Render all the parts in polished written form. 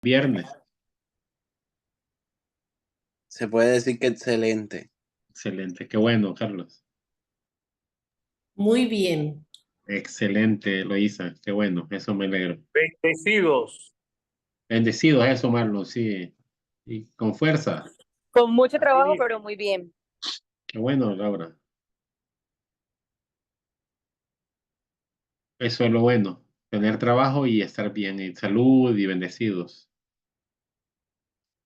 Viernes. Se puede decir que excelente. Excelente. Qué bueno, Carlos. Muy bien. Excelente, Eloísa. Qué bueno. Eso me alegro. Bendecidos. Bendecido eso, Marlon. Sí. Y con fuerza. Con mucho Así trabajo, mismo. pero muy bien. Qué bueno, Laura. Eso es lo bueno. Tener trabajo y estar bien. Y salud y bendecidos.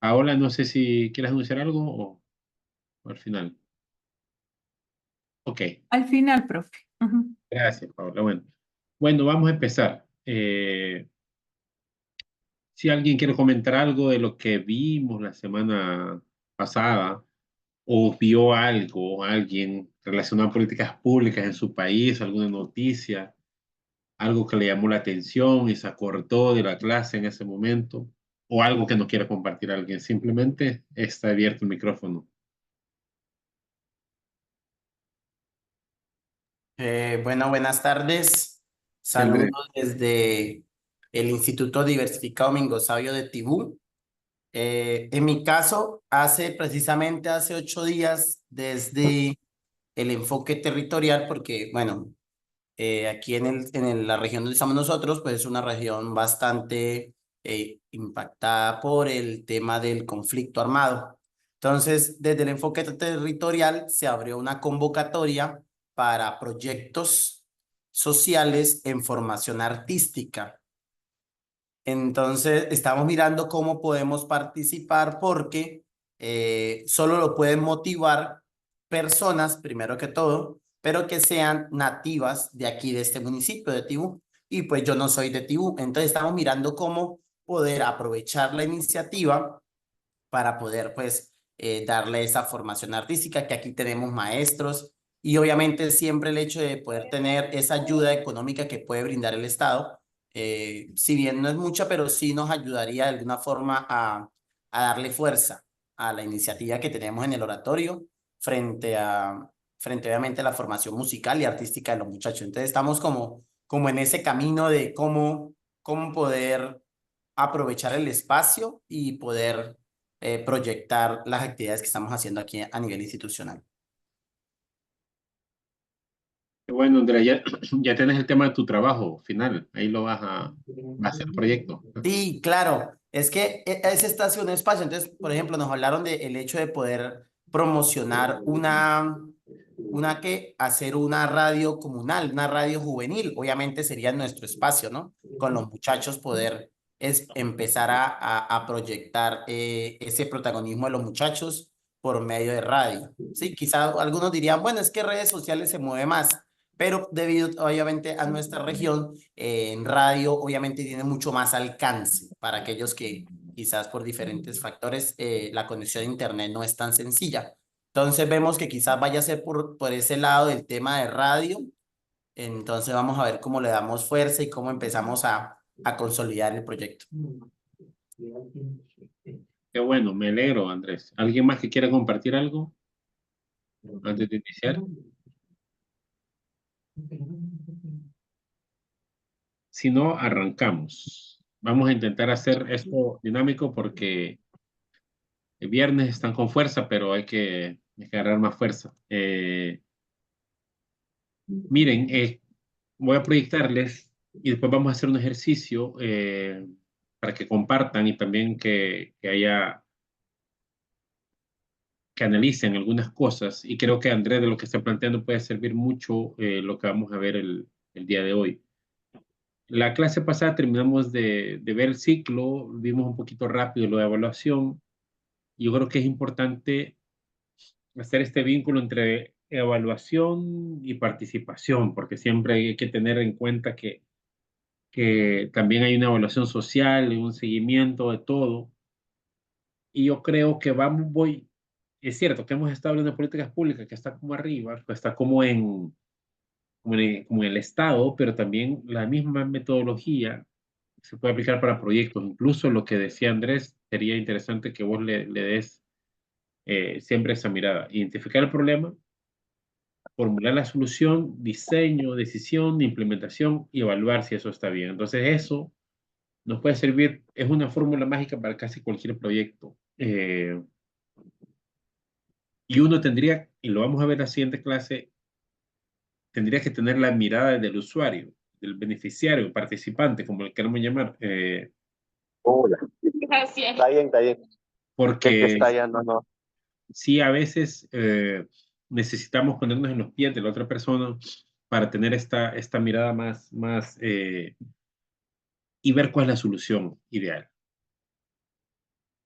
Ahora no sé si quieres anunciar algo o al final. Ok. Al final, profe. Ujú. Gracias, Paula. Bueno, vamos a empezar. Si alguien quiere comentar algo de lo que vimos la semana pasada o vio algo, alguien relacionado a políticas públicas en su país, alguna noticia, algo que le llamó la atención y se acordó de la clase en ese momento, o algo que no quiere compartir a alguien, simplemente está abierto el micrófono. Bueno, buenas tardes. Sí, Andrés. Saludos desde el Instituto Diversificado Mingo Sabio de Tibú. En mi caso, precisamente hace 8 días, desde el enfoque territorial, porque, bueno, aquí la región donde estamos nosotros, pues es una región bastante impactada por el tema del conflicto armado. Entonces, desde el enfoque territorial se abrió una convocatoria para proyectos sociales en formación artística. Entonces, estamos mirando cómo podemos participar porque solo lo pueden motivar personas, primero que todo, pero que sean nativas de aquí, de este municipio de Tibú. Y pues yo no soy de Tibú. Entonces, estamos mirando cómo poder aprovechar la iniciativa para poder pues darle esa formación artística, que aquí tenemos maestros y obviamente siempre el hecho de poder tener esa ayuda económica que puede brindar el Estado, si bien no es mucha, pero sí nos ayudaría de alguna forma a darle fuerza a la iniciativa que tenemos en el oratorio frente obviamente a la formación musical y artística de los muchachos. Entonces estamos como en ese camino de cómo poder aprovechar el espacio y poder proyectar las actividades que estamos haciendo aquí a nivel institucional. Qué bueno, Andrea, ya tienes el tema de tu trabajo final, ahí va a hacer el proyecto, ¿no? Sí, claro, es que es estación de espacio. Entonces, por ejemplo, nos hablaron del hecho de poder promocionar hacer una radio comunal, una radio juvenil. Obviamente sería nuestro espacio, ¿no? Con los muchachos poder empezar a proyectar ese protagonismo de los muchachos por medio de radio. Sí, quizás algunos dirían, bueno, es que redes sociales se mueve más, pero debido obviamente a nuestra región, en radio obviamente tiene mucho más alcance para aquellos que quizás por diferentes factores la conexión a internet no es tan sencilla. Entonces vemos que quizás vaya a ser por ese lado del tema de radio. Entonces vamos a ver cómo le damos fuerza y cómo empezamos a consolidar el proyecto. Qué bueno, me alegro, Andrés. ¿Alguien más que quiera compartir algo antes de iniciar? Si no, arrancamos. Vamos a intentar hacer esto dinámico porque el viernes están con fuerza, pero hay que agarrar más fuerza. Miren, voy a proyectarles y después vamos a hacer un ejercicio para que compartan y también que analicen algunas cosas. Y creo que Andrés, de lo que está planteando, puede servir mucho lo que vamos a ver el día de hoy. La clase pasada terminamos de ver el ciclo, vimos un poquito rápido lo de evaluación. Yo creo que es importante hacer este vínculo entre evaluación y participación, porque siempre hay que tener en cuenta que también hay una evaluación social y un seguimiento de todo. Y yo creo que es cierto que hemos estado hablando de políticas públicas que está como arriba, que está como en el Estado, pero también la misma metodología se puede aplicar para proyectos. Incluso lo que decía Andrés, sería interesante que vos le des siempre esa mirada. Identificar el problema, formular la solución, diseño, decisión, implementación y evaluar si eso está bien. Entonces eso Nos puede servir, es una fórmula mágica para casi cualquier proyecto. Y uno tendría, y lo vamos a ver en la siguiente clase, tendría que tener la mirada del usuario, del beneficiario, participante, como le queramos llamar, Hola. Gracias. Está bien. Que porque está ya, no. sí, a veces necesitamos ponernos en los pies de la otra persona para tener esta mirada más y ver cuál es la solución ideal.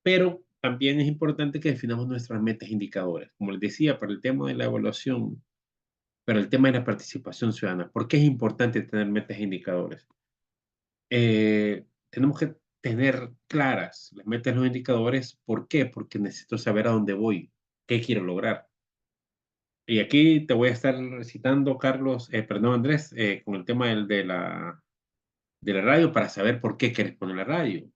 Pero también es importante que definamos nuestras metas e indicadores. Como les decía, para el tema de la evaluación, para el tema de la participación ciudadana, ¿por qué es importante tener metas e indicadores? Tenemos que tener claras las metas y los indicadores. ¿Por qué? Porque necesito saber a dónde voy, qué quiero lograr. Y aquí te voy a estar recitando, Carlos, perdón, Andrés, con el tema de la radio para saber por qué quieres poner la radio,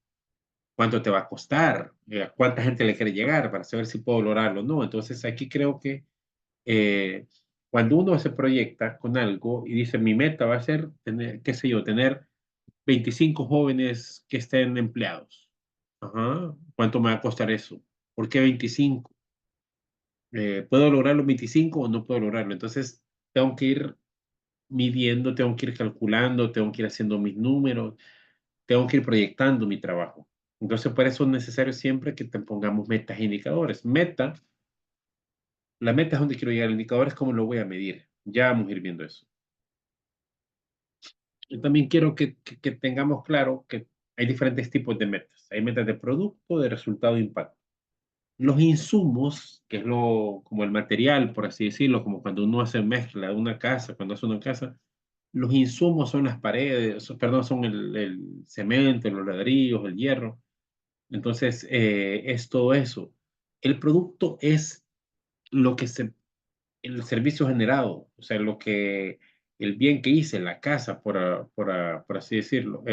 cuánto te va a costar, a cuánta gente le quiere llegar para saber si puedo lograrlo o no. Entonces aquí creo que eh, cuando uno se proyecta con algo y dice mi meta va a ser tener, qué sé yo, tener 25 jóvenes que estén empleados. Ajá. ¿Cuánto me va a costar eso? ¿Por qué 25? ¿Puedo lograr los 25 o no puedo lograrlo? Entonces tengo que ir midiendo, tengo que ir calculando, tengo que ir haciendo mis números, tengo que ir proyectando mi trabajo. Entonces, por eso es necesario siempre que te pongamos metas e indicadores. La meta es donde quiero llegar, el indicador es cómo lo voy a medir. Ya vamos a ir viendo eso. Yo también quiero que tengamos claro que hay diferentes tipos de metas. Hay metas de producto, de resultado e impacto. Los insumos, que es como el material, por así decirlo, como cuando uno hace mezcla de una casa, cuando hace una casa, los insumos son las paredes, perdón, son el cemento, los ladrillos, el hierro. Entonces, es todo eso. El producto es lo que el servicio generado, o sea, el bien que hice, la casa, por así decirlo.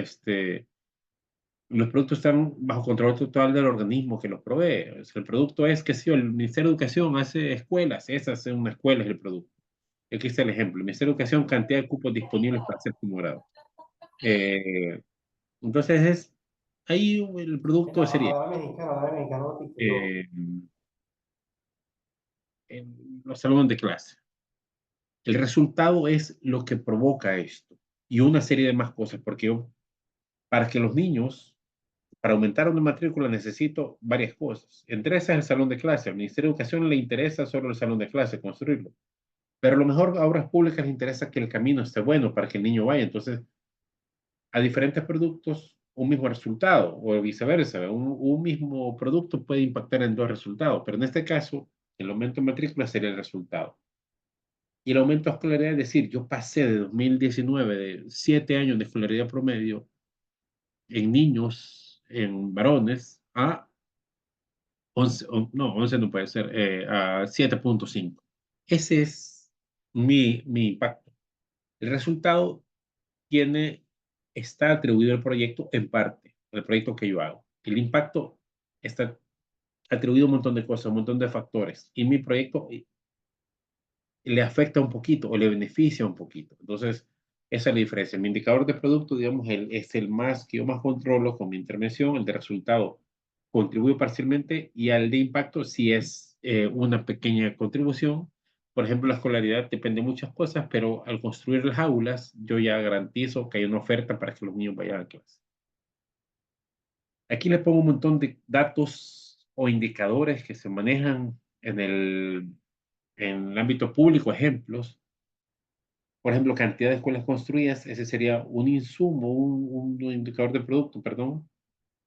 Los productos están bajo control total del organismo que los provee. O sea, el producto es que si el Ministerio de Educación hace escuelas, esa es una escuela, es el producto. Aquí está el ejemplo. El Ministerio de Educación, cantidad de cupos disponibles para ser grado. Entonces, ahí el producto sería eh, los salones de clase. El resultado es lo que provoca esto y una serie de más cosas, porque para que los niños, para aumentar una matrícula necesito varias cosas. Entre esas el salón de clase. Al Ministerio de Educación le interesa solo el salón de clase, construirlo. Pero a lo mejor a obras públicas les interesa que el camino esté bueno para que el niño vaya. Entonces, a diferentes productos, un mismo resultado o viceversa. Un mismo producto puede impactar en dos resultados, pero en este caso, el aumento de matrícula sería el resultado. Y el aumento de escolaridad, es decir, yo pasé de 2019, de 7 años de escolaridad promedio en niños, en varones, a 11, no, 11 no puede ser, a 7.5. Ese es mi impacto. El resultado está atribuido al proyecto en parte, al proyecto que yo hago. El impacto está atribuido a un montón de cosas, un montón de factores. Y mi proyecto le afecta un poquito o le beneficia un poquito. Entonces, esa es la diferencia. Mi indicador de producto, digamos, es el más que yo más controlo con mi intervención. El de resultado contribuye parcialmente y al de impacto sí es una pequeña contribución. Por ejemplo, la escolaridad depende de muchas cosas, pero al construir las aulas, yo ya garantizo que hay una oferta para que los niños vayan a clase. Aquí le pongo un montón de datos o indicadores que se manejan en el ámbito público, ejemplos. Por ejemplo, cantidad de escuelas construidas, ese sería un insumo, un indicador de producto, perdón.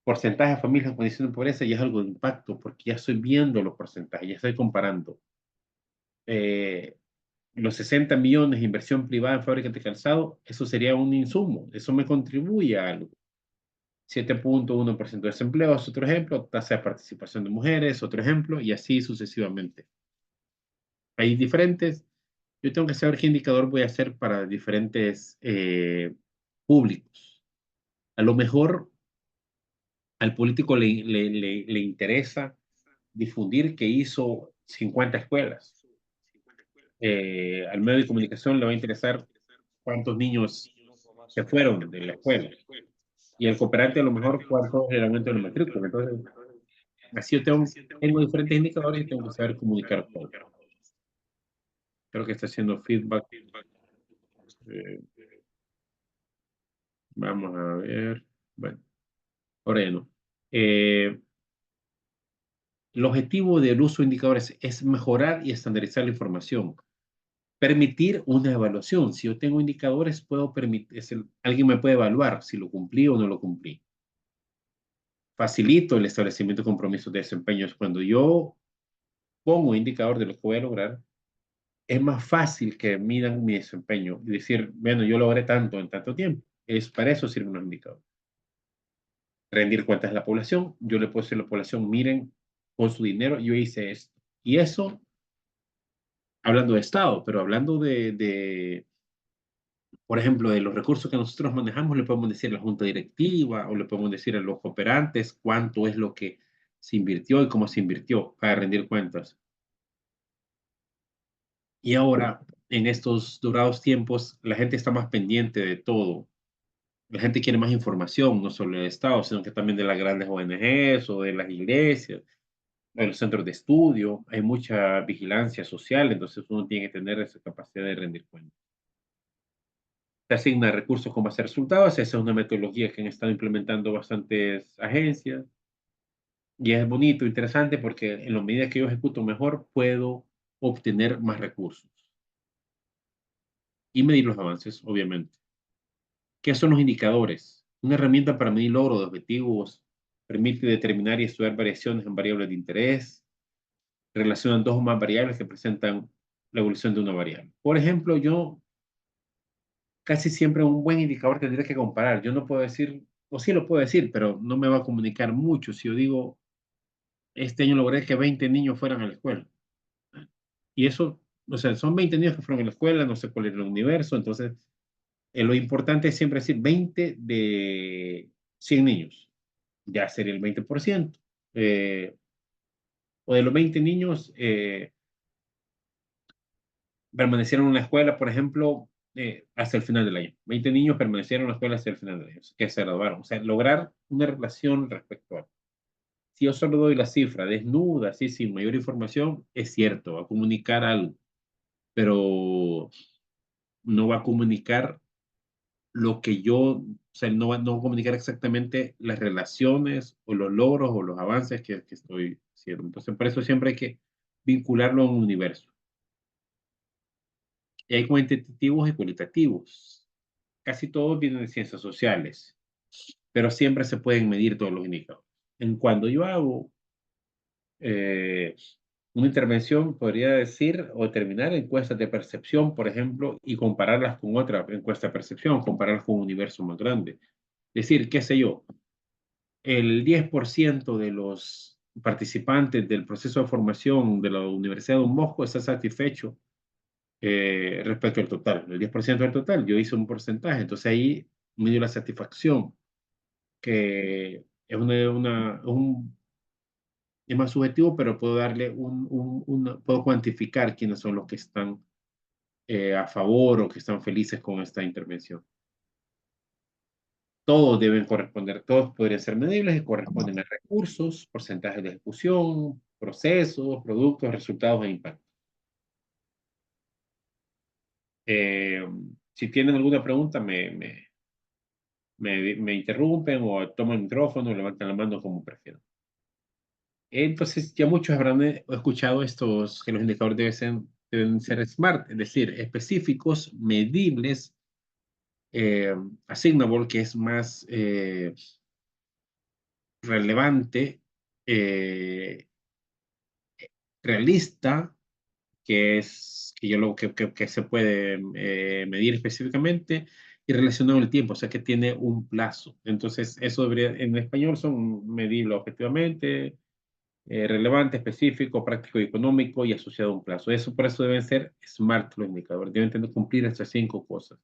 Porcentaje de familias en condición de pobreza ya es algo de impacto, porque ya estoy viendo los porcentajes, ya estoy comparando. Eh, los 60 millones de inversión privada en fábricas de calzado, eso sería un insumo, eso me contribuye a algo. 7.1% de desempleo es otro ejemplo, tasa de participación de mujeres, otro ejemplo, y así sucesivamente. Hay diferentes. Yo tengo que saber qué indicador voy a hacer para diferentes públicos. A lo mejor al político le interesa difundir que hizo 50 escuelas. Al medio de comunicación le va a interesar cuántos niños se fueron de la escuela. Y el cooperante a lo mejor cuánto es el aumento de la matrícula. Entonces, así yo tengo diferentes indicadores y tengo que saber comunicar todo. Creo que está haciendo feedback. Eh, vamos a ver. Bueno, ahora ya no. El objetivo del uso de indicadores es mejorar y estandarizar la información. Permitir una evaluación. Si yo tengo indicadores, puedo permitir, alguien me puede evaluar si lo cumplí o no lo cumplí. Facilito el establecimiento de compromisos de desempeño. Cuando yo pongo indicador de lo que voy a lograr, es más fácil que midan mi desempeño y decir, bueno, yo logré tanto en tanto tiempo. Para eso sirven los indicadores. Rendir cuentas a la población. Yo le puedo decir a la población, miren, con su dinero yo hice esto. Y eso, hablando de Estado, pero hablando por ejemplo, de los recursos que nosotros manejamos, le podemos decir a la junta directiva o le podemos decir a los cooperantes cuánto es lo que se invirtió y cómo se invirtió para rendir cuentas. Y ahora, en estos durados tiempos, la gente está más pendiente de todo. La gente quiere más información, no solo del Estado, sino que también de las grandes ONGs o de las iglesias, de los centros de estudio. Hay mucha vigilancia social, entonces uno tiene que tener esa capacidad de rendir cuentas. Se asigna recursos con base a resultados. Esa es una metodología que han estado implementando bastantes agencias. Y es bonito, interesante, porque en la medida que yo ejecuto mejor, puedo obtener más recursos. Y medir los avances, obviamente. ¿Qué son los indicadores? Una herramienta para medir logros de objetivos. Permite determinar y estudiar variaciones en variables de interés. Relacionan dos o más variables que presentan la evolución de una variable. Por ejemplo, yo casi siempre un buen indicador tendría que comparar. Yo no puedo decir, o sí lo puedo decir, pero no me va a comunicar mucho. Si yo digo, este año logré que 20 niños fueran a la escuela. Y eso, o sea, son 20 niños que fueron a la escuela, no sé cuál es el universo. Entonces, lo importante es siempre decir 20 de 100 niños. Ya sería el 20%. O de los 20 niños, permanecieron en la escuela, por ejemplo, hasta el final del año. 20 niños permanecieron en la escuela hasta el final del año, que se graduaron. O sea, lograr una relación respecto a. Si yo solo doy la cifra desnuda, así sin mayor información, es cierto, va a comunicar algo, pero no va a comunicar lo que yo, o sea, no va a comunicar exactamente las relaciones o los logros o los avances que estoy haciendo. Entonces, por eso siempre hay que vincularlo a un universo. Y hay cuantitativos y cualitativos. Casi todos vienen de ciencias sociales, pero siempre se pueden medir todos los indicadores. En cuando yo hago una intervención, podría decir o determinar encuestas de percepción, por ejemplo, y compararlas con otra encuesta de percepción, compararlas con un universo más grande. Decir, qué sé yo, el 10% de los participantes del proceso de formación de la Universidad de Don Bosco está satisfecho respecto al total, el 10% del total. Yo hice un porcentaje, entonces ahí me dio la satisfacción, que es es más subjetivo, pero puedo darle puedo cuantificar quiénes son los que están a favor o que están felices con esta intervención. Todos deben corresponder, todos podrían ser medibles y corresponden a recursos, porcentajes de ejecución, procesos, productos, resultados e impacto. Si tienen alguna pregunta, me interrumpen o toman el micrófono o levantan la mano como prefieran. Entonces, ya muchos habrán escuchado estos, que los indicadores deben ser SMART, es decir, específicos, medibles, assignable, que es más relevante, realista, que es que se puede medir específicamente, y relacionado en el tiempo, o sea que tiene un plazo. Entonces, eso debería, en español son medibles objetivamente, relevante, específico, práctico y económico y asociado a un plazo. Por eso deben ser SMART los indicadores, deben tener cumplir estas 5 cosas.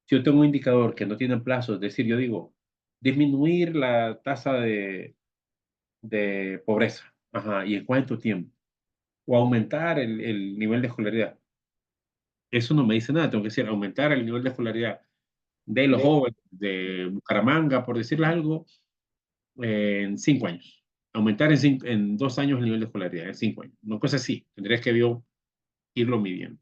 Si yo tengo un indicador que no tiene plazo, es decir, yo digo, disminuir la tasa de pobreza, ajá, ¿y en cuánto tiempo? O aumentar el nivel de escolaridad. Eso no me dice nada, tengo que decir, aumentar el nivel de escolaridad de los jóvenes de Bucaramanga, por decirles algo, en 5 años. Aumentar en 2 años el nivel de escolaridad, en 5 años. Una cosa así, tendrías que irlo midiendo.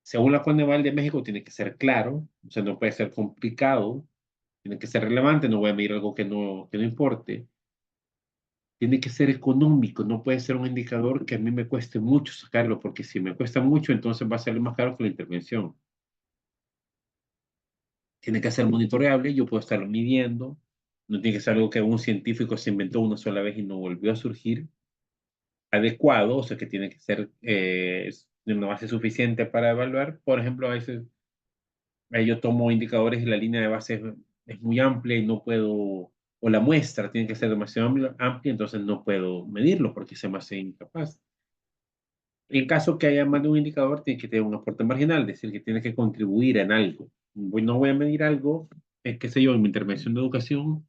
Según la Coneval de México, tiene que ser claro, o sea, no puede ser complicado, tiene que ser relevante, no voy a medir algo que no importe. Tiene que ser económico, no puede ser un indicador que a mí me cueste mucho sacarlo, porque si me cuesta mucho, entonces va a salir más caro que la intervención. Tiene que ser monitoreable, yo puedo estarlo midiendo, no tiene que ser algo que un científico se inventó una sola vez y no volvió a surgir. Adecuado, o sea que tiene que ser de una base suficiente para evaluar. Por ejemplo, a veces ahí yo tomo indicadores y la línea de base es muy amplia y no puedo, o la muestra tiene que ser demasiado amplia, entonces no puedo medirlo porque se me hace incapaz. En caso que haya más de un indicador, tiene que tener un aporte marginal, es decir, que tiene que contribuir en algo. No voy a medir algo, qué sé yo, en mi intervención de educación,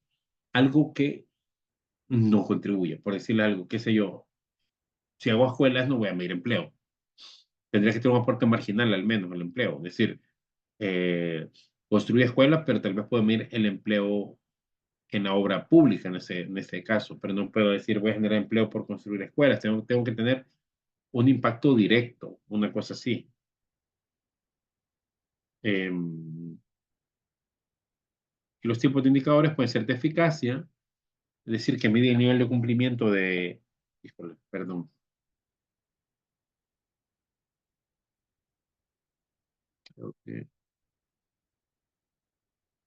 algo que no contribuye. Por decirle algo, qué sé yo, si hago escuelas, no voy a medir empleo. Tendría que tener un aporte marginal al menos al empleo. Es decir, eh, construir escuelas, pero tal vez puedo medir el empleo en la obra pública en ese caso, pero no puedo decir voy a generar empleo por construir escuelas. Tengo que tener un impacto directo, una cosa así. Los tipos de indicadores pueden ser de eficacia, es decir, que mide el nivel de cumplimiento de, híjole, perdón.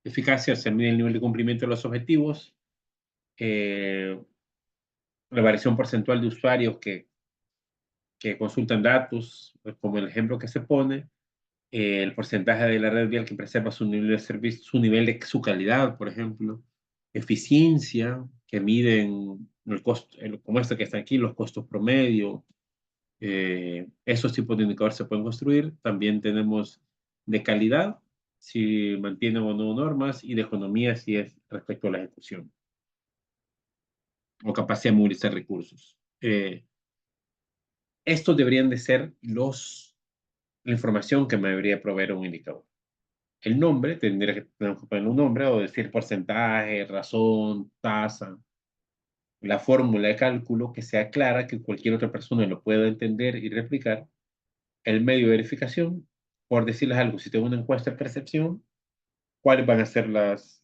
Eficacia se mide el nivel de cumplimiento de los objetivos, la variación porcentual de usuarios que consultan datos, como el ejemplo que se pone, el porcentaje de la red vial que preserva su nivel de servicio, su calidad, por ejemplo, eficiencia, que miden el costo, como este que está aquí, los costos promedio. Esos tipos de indicadores se pueden construir. También tenemos de calidad, si mantienen o no normas, y de economía, si es respecto a la ejecución o capacidad de movilizar recursos. Estos deberían de ser la información que me debería proveer un indicador. El nombre, tenemos que poner un nombre o decir porcentaje, razón, tasa, la fórmula de cálculo que sea clara, que cualquier otra persona lo pueda entender y replicar. El medio de verificación, por decirles algo, si tengo una encuesta de percepción, ¿cuáles van a ser las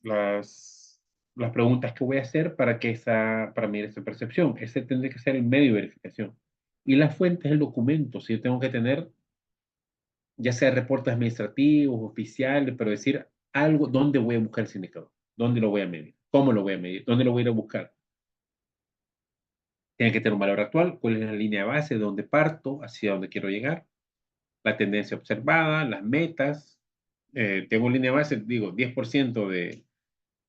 preguntas que voy a hacer para medir esa percepción? Ese tendría que ser el medio de verificación. Y la fuente es el documento. Si yo tengo que tener, ya sea reportes administrativos, oficiales, pero decir algo, ¿dónde voy a buscar ese indicador? ¿Dónde lo voy a medir? ¿Cómo lo voy a medir? ¿Dónde lo voy a ir a buscar? Tiene que tener un valor actual, cuál es la línea de base, de dónde parto, hacia dónde quiero llegar, la tendencia observada, las metas. Tengo una línea de base, digo, 10%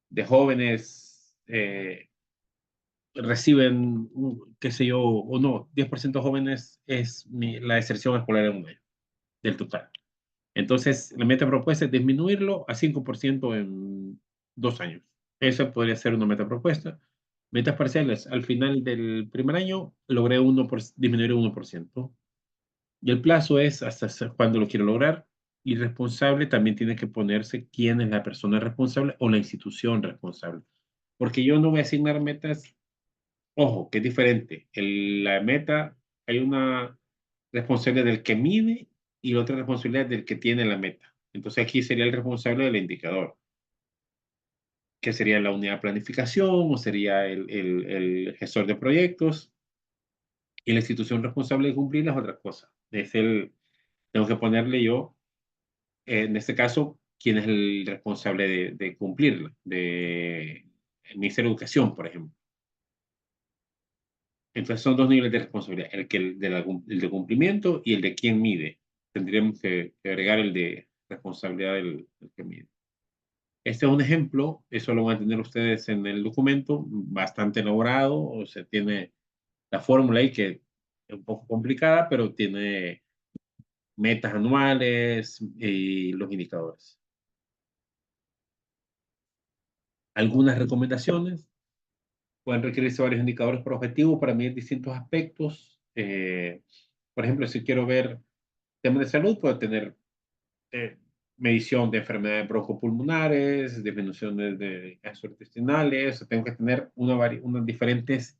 de jóvenes reciben, qué sé yo, o no, 10% jóvenes es la deserción escolar en un año, del total. Entonces, la meta propuesta es disminuirlo a 5% en 2 años. Esa podría ser una meta propuesta. Metas parciales, al final del primer año logré disminuir 1%. Y el plazo es hasta cuándo lo quiero lograr. Y responsable también tiene que ponerse quién es la persona responsable o la institución responsable. Porque yo no voy a asignar metas, ojo, que es diferente. La meta, hay una responsabilidad del que mide y otra responsabilidad del que tiene la meta. Entonces aquí sería el responsable del indicador, que sería la unidad de planificación o sería el gestor de proyectos, y la institución responsable de cumplir las otras cosas. Tengo que ponerle yo, en este caso, quién es el responsable de cumplirla, el Ministerio de Educación, por ejemplo. Entonces son dos niveles de responsabilidad, el de cumplimiento y el de quién mide. Tendríamos que agregar el de responsabilidad del que mide. Este es un ejemplo, eso lo van a tener ustedes en el documento, bastante elaborado, o sea, tiene la fórmula ahí que es un poco complicada, pero tiene metas anuales y los indicadores. Algunas recomendaciones. Pueden requerirse varios indicadores por objetivo para medir distintos aspectos. Por ejemplo, si quiero ver temas de salud, puedo tener medición de enfermedades broncopulmonares, disminución de gastrointestinales, tengo que tener unos diferentes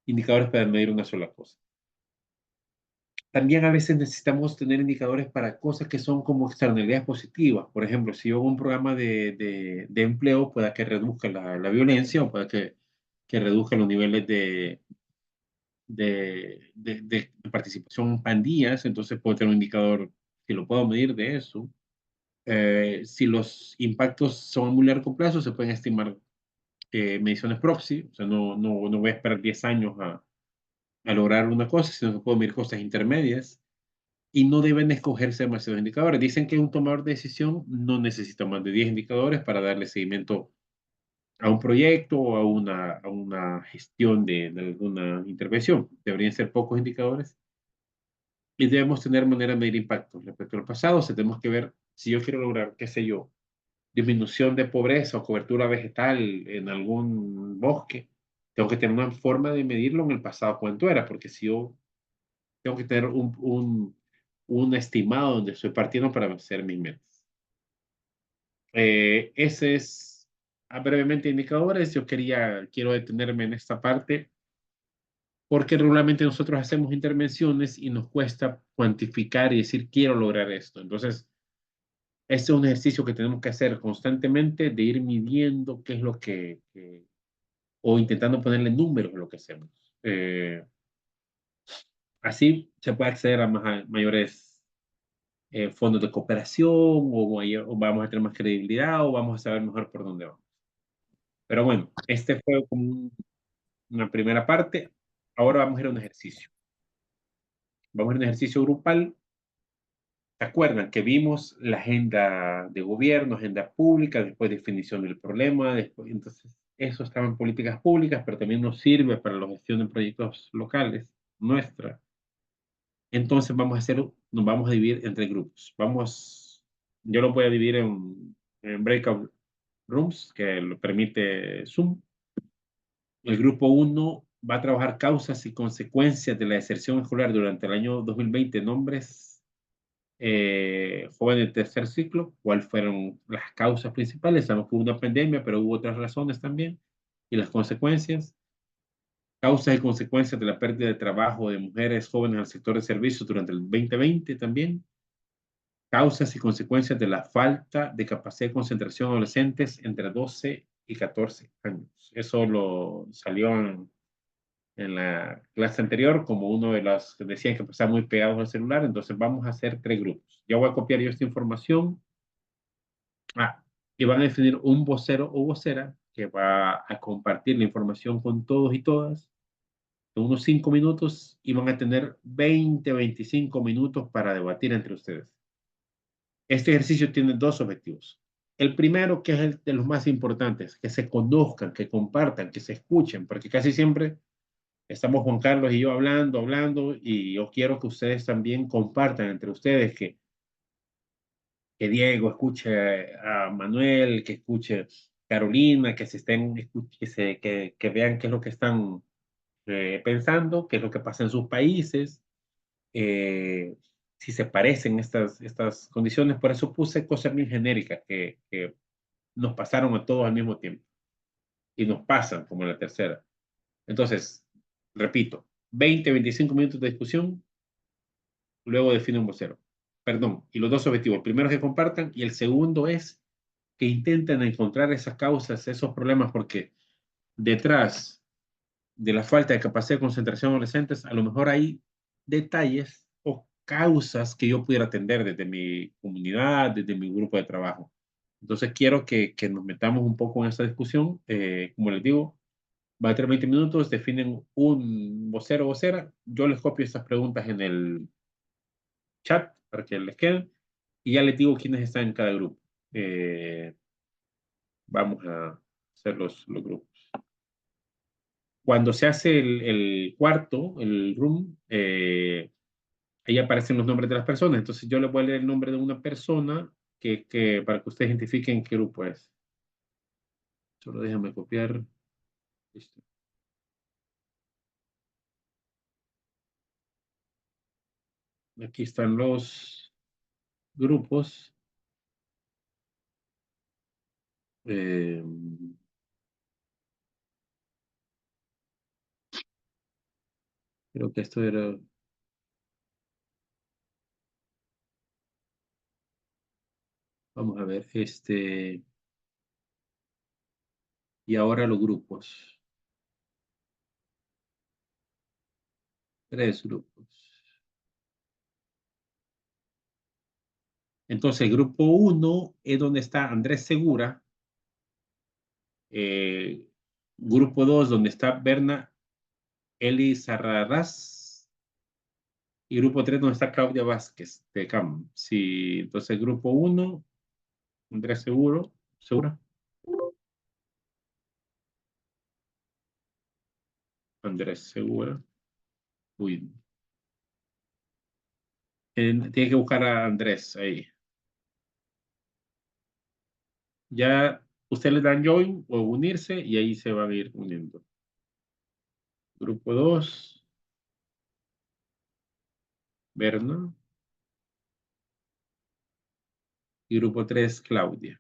indicadores para medir una sola cosa. También a veces necesitamos tener indicadores para cosas que son como externalidades positivas. Por ejemplo, si yo hago un programa de empleo, pueda que reduzca la violencia o pueda que reduzca los niveles de participación en pandillas, entonces puedo tener un indicador que lo puedo medir de eso. Si los impactos son a muy largo plazo, se pueden estimar mediciones proxy, o sea, no voy a esperar 10 años a lograr una cosa, sino que puedo medir cosas intermedias y no deben escogerse demasiados indicadores. Dicen que un tomador de decisión no necesita más de 10 indicadores para darle seguimiento a un proyecto o a una gestión de alguna intervención. Deberían ser pocos indicadores y debemos tener manera de medir impacto respecto al pasado. O sea, tenemos que ver si yo quiero lograr, qué sé yo, disminución de pobreza o cobertura vegetal en algún bosque, tengo que tener una forma de medirlo en el pasado cuánto era, porque si yo tengo que tener un estimado donde estoy partiendo para hacer mis metas. Ese es brevemente indicadores. Quiero detenerme en esta parte porque regularmente nosotros hacemos intervenciones y nos cuesta cuantificar y decir quiero lograr esto. Entonces, este es un ejercicio que tenemos que hacer constantemente de ir midiendo qué es lo o intentando ponerle números a lo que hacemos. Así se puede acceder a mayores fondos de cooperación o vamos a tener más credibilidad o vamos a saber mejor por dónde vamos. Pero bueno, este fue como una primera parte. Ahora vamos a ir a un ejercicio. Vamos a ir a un ejercicio grupal. ¿Se acuerdan que vimos la agenda de gobierno, agenda pública, después definición del problema, después, entonces eso estaba en políticas públicas, pero también nos sirve para la gestión de proyectos locales, nuestra. Entonces nos vamos a dividir entre grupos. Yo lo voy a dividir en breakout rooms, que lo permite Zoom. El grupo 1 va a trabajar causas y consecuencias de la deserción escolar durante el año 2020, nombres jóvenes de tercer ciclo, cuáles fueron las causas principales. Sabemos que hubo una pandemia, pero hubo otras razones también, y las consecuencias. Causas y consecuencias de la pérdida de trabajo de mujeres jóvenes al sector de servicios durante el 2020 también. Causas y consecuencias de la falta de capacidad de concentración de adolescentes entre 12 y 14 años. Eso lo salió en la clase anterior como uno de los que decían que estaban muy pegados al celular. Entonces vamos a hacer 3 grupos. Ya voy a copiar yo esta información. Y van a definir un vocero o vocera que va a compartir la información con todos y todas en unos 5 minutos y van a tener 25 minutos para debatir entre ustedes. Este ejercicio tiene 2 objetivos. El primero, que es el de los más importantes, que se conozcan, que compartan, que se escuchen, porque casi siempre estamos Juan Carlos y yo hablando, y yo quiero que ustedes también compartan entre ustedes, que Diego escuche a Manuel, que escuche Carolina, que vean qué es lo que están pensando, qué es lo que pasa en sus países, eh, si se parecen estas condiciones. Por eso puse cosas bien genéricas que nos pasaron a todos al mismo tiempo y nos pasan como en la tercera. Entonces, repito, 25 minutos de discusión, luego define un vocero. Perdón, y los 2 objetivos. El primero es que compartan y el segundo es que intenten encontrar esas causas, esos problemas, porque detrás de la falta de capacidad de concentración de adolescentes, a lo mejor hay detalles o causas que yo pudiera atender desde mi comunidad, desde mi grupo de trabajo. Entonces quiero que nos metamos un poco en esta discusión. Como les digo, va a tener 20 minutos, definen un vocero o vocera. Yo les copio estas preguntas en el chat para que les queden y ya les digo quiénes están en cada grupo. Vamos a hacer los grupos. Cuando se hace el cuarto, el room, ahí aparecen los nombres de las personas. Entonces yo les voy a leer el nombre de una persona para que ustedes identifiquen qué grupo es. Solo déjame copiar. Listo. Aquí están los grupos. Eh, creo que esto era... Vamos a ver, y ahora los grupos. 3 grupos. Entonces, grupo 1 es donde está Andrés Segura. Grupo 2, donde está Berna Eli Sarraraz. Y grupo 3, donde está Claudia Vázquez de CAM. Sí, entonces, grupo 1, Andrés Segura. Andrés Segura. Uy. Tiene que buscar a Andrés ahí. Ya usted le dan join o unirse y ahí se van a ir uniendo. Grupo 2, Berna. Y grupo 3, Claudia.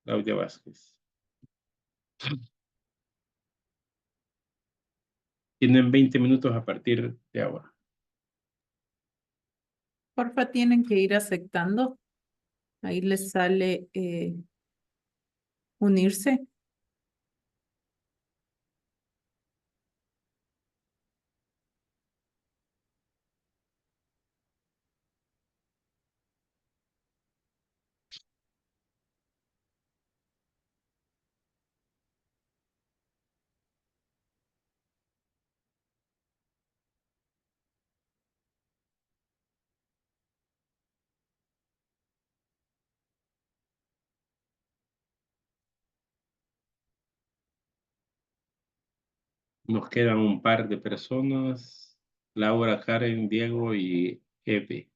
Claudia Vázquez. Tienen 20 minutos a partir de ahora. Porfa, tienen que ir aceptando. Ahí les sale unirse. Nos quedan un par de personas. Laura, Karen, Diego y Eve.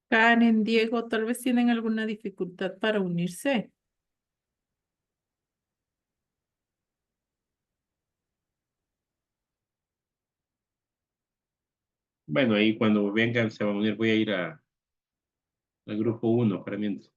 Karen, Diego, tal vez tienen alguna dificultad para unirse. Bueno, ahí cuando vengan se van a unir. Voy a ir al grupo 1 para mientras.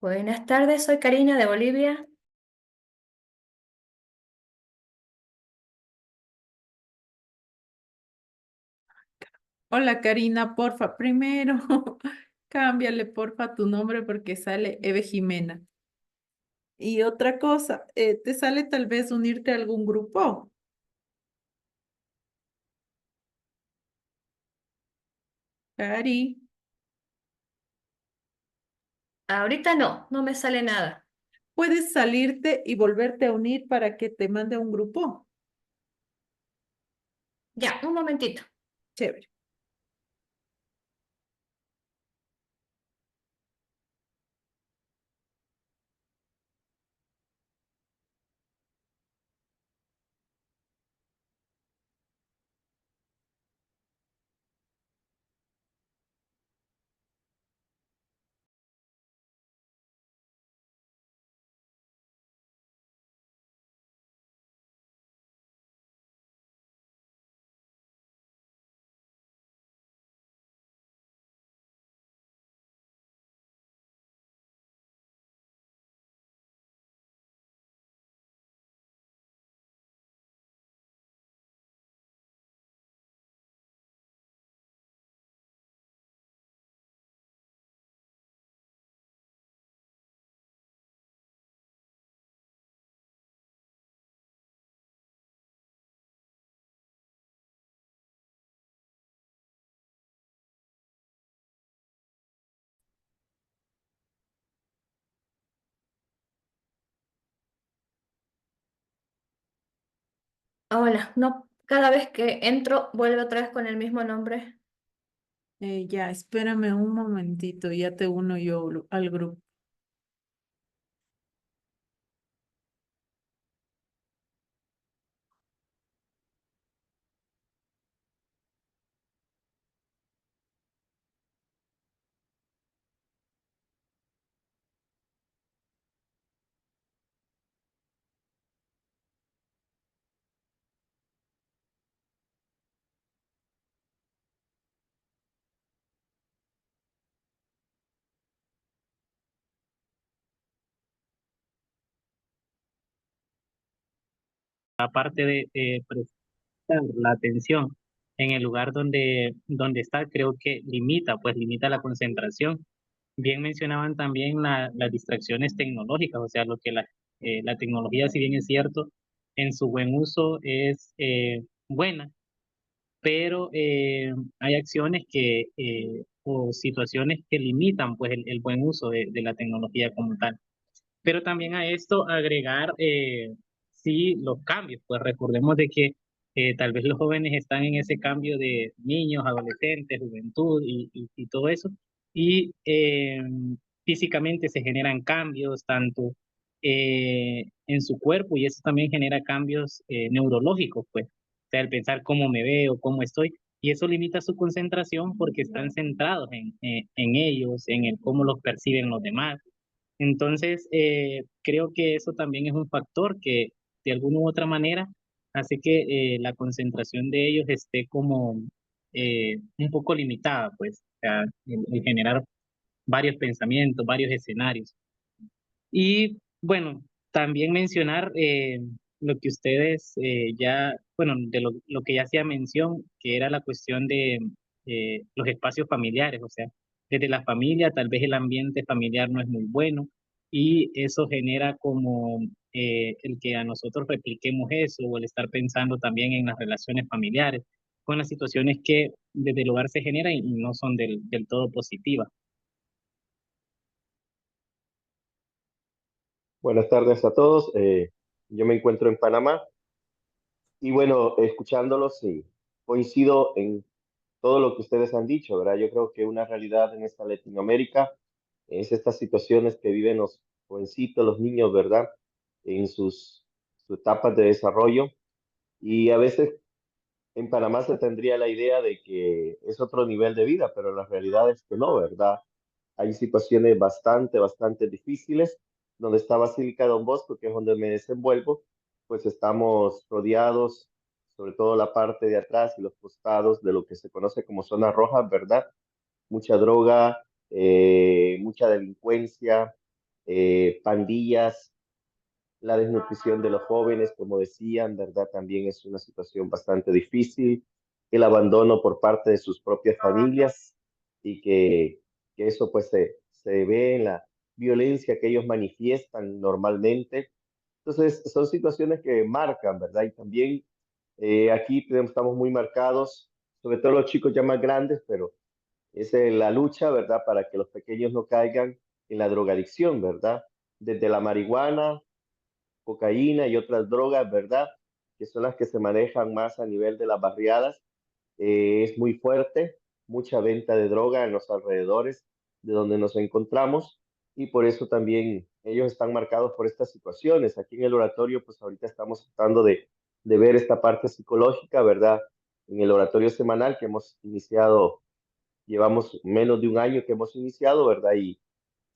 Buenas tardes, soy Karina de Bolivia. Hola, Karina, porfa, primero cámbiale, porfa, tu nombre porque sale Eve Jimena. Y otra cosa, ¿te sale tal vez unirte a algún grupo? Cari, Ahorita no, no me sale nada. ¿puedes salirte y volverte a unir para que te mande a un grupo? Ya, un momentito. Chévere. Hola, no, cada vez que entro vuelve otra vez con el mismo nombre. Ya, espérame un momentito, ya te uno yo al grupo. Aparte de prestar la atención en el lugar donde está, creo que limita la concentración. Bien mencionaban también las distracciones tecnológicas, o sea, lo que la tecnología, si bien es cierto, en su buen uso es buena, pero hay acciones o situaciones que limitan pues el buen uso de la tecnología como tal. Pero también a esto agregar, sí, los cambios, pues recordemos de que tal vez los jóvenes están en ese cambio de niños, adolescentes, juventud y todo eso, y físicamente se generan cambios tanto en su cuerpo y eso también genera cambios neurológicos, pues, o sea, el pensar cómo me veo, cómo estoy, y eso limita su concentración porque están centrados en ellos, en el cómo los perciben los demás. Entonces, creo que eso también es un factor que de alguna u otra manera hace que la concentración de ellos esté como un poco limitada, pues, o sea, el generar varios pensamientos, varios escenarios. Y bueno, también mencionar lo que ustedes bueno, de lo que ya hacía mención, que era la cuestión de los espacios familiares, o sea, desde la familia tal vez el ambiente familiar no es muy bueno y eso genera como el que a nosotros repliquemos eso o el estar pensando también en las relaciones familiares, con las situaciones que desde el hogar se generan y no son del todo positivas. Buenas tardes a todos. Yo me encuentro en Panamá y bueno, escuchándolos, sí, coincido en todo lo que ustedes han dicho, ¿verdad? Yo creo que una realidad en esta Latinoamérica es estas situaciones que viven los jovencitos, los niños, ¿verdad? En sus etapas de desarrollo. Y a veces en Panamá se tendría la idea de que es otro nivel de vida, pero la realidad es que no, ¿verdad? Hay situaciones bastante difíciles. Donde está Basílica Don Bosco, que es donde me desenvuelvo, pues estamos rodeados, sobre todo la parte de atrás y los costados, de lo que se conoce como zona roja, ¿verdad? Mucha droga, mucha delincuencia, pandillas, la desnutrición de los jóvenes, como decían, ¿verdad? También es una situación bastante difícil, el abandono por parte de sus propias familias y que eso pues se ve en la violencia que ellos manifiestan normalmente. Entonces, son situaciones que marcan, ¿verdad? Y también aquí estamos muy marcados, sobre todo los chicos ya más grandes, pero es la lucha, ¿verdad? Para que los pequeños no caigan en la drogadicción, ¿verdad? Desde la marihuana, cocaína y otras drogas, ¿verdad? Que son las que se manejan más a nivel de las barriadas. Es muy fuerte, mucha venta de droga en los alrededores de donde nos encontramos y por eso también ellos están marcados por estas situaciones. Aquí en el oratorio, pues ahorita estamos tratando de ver esta parte psicológica, ¿verdad? En el oratorio semanal que hemos iniciado, llevamos menos de un año que hemos iniciado, ¿verdad? Y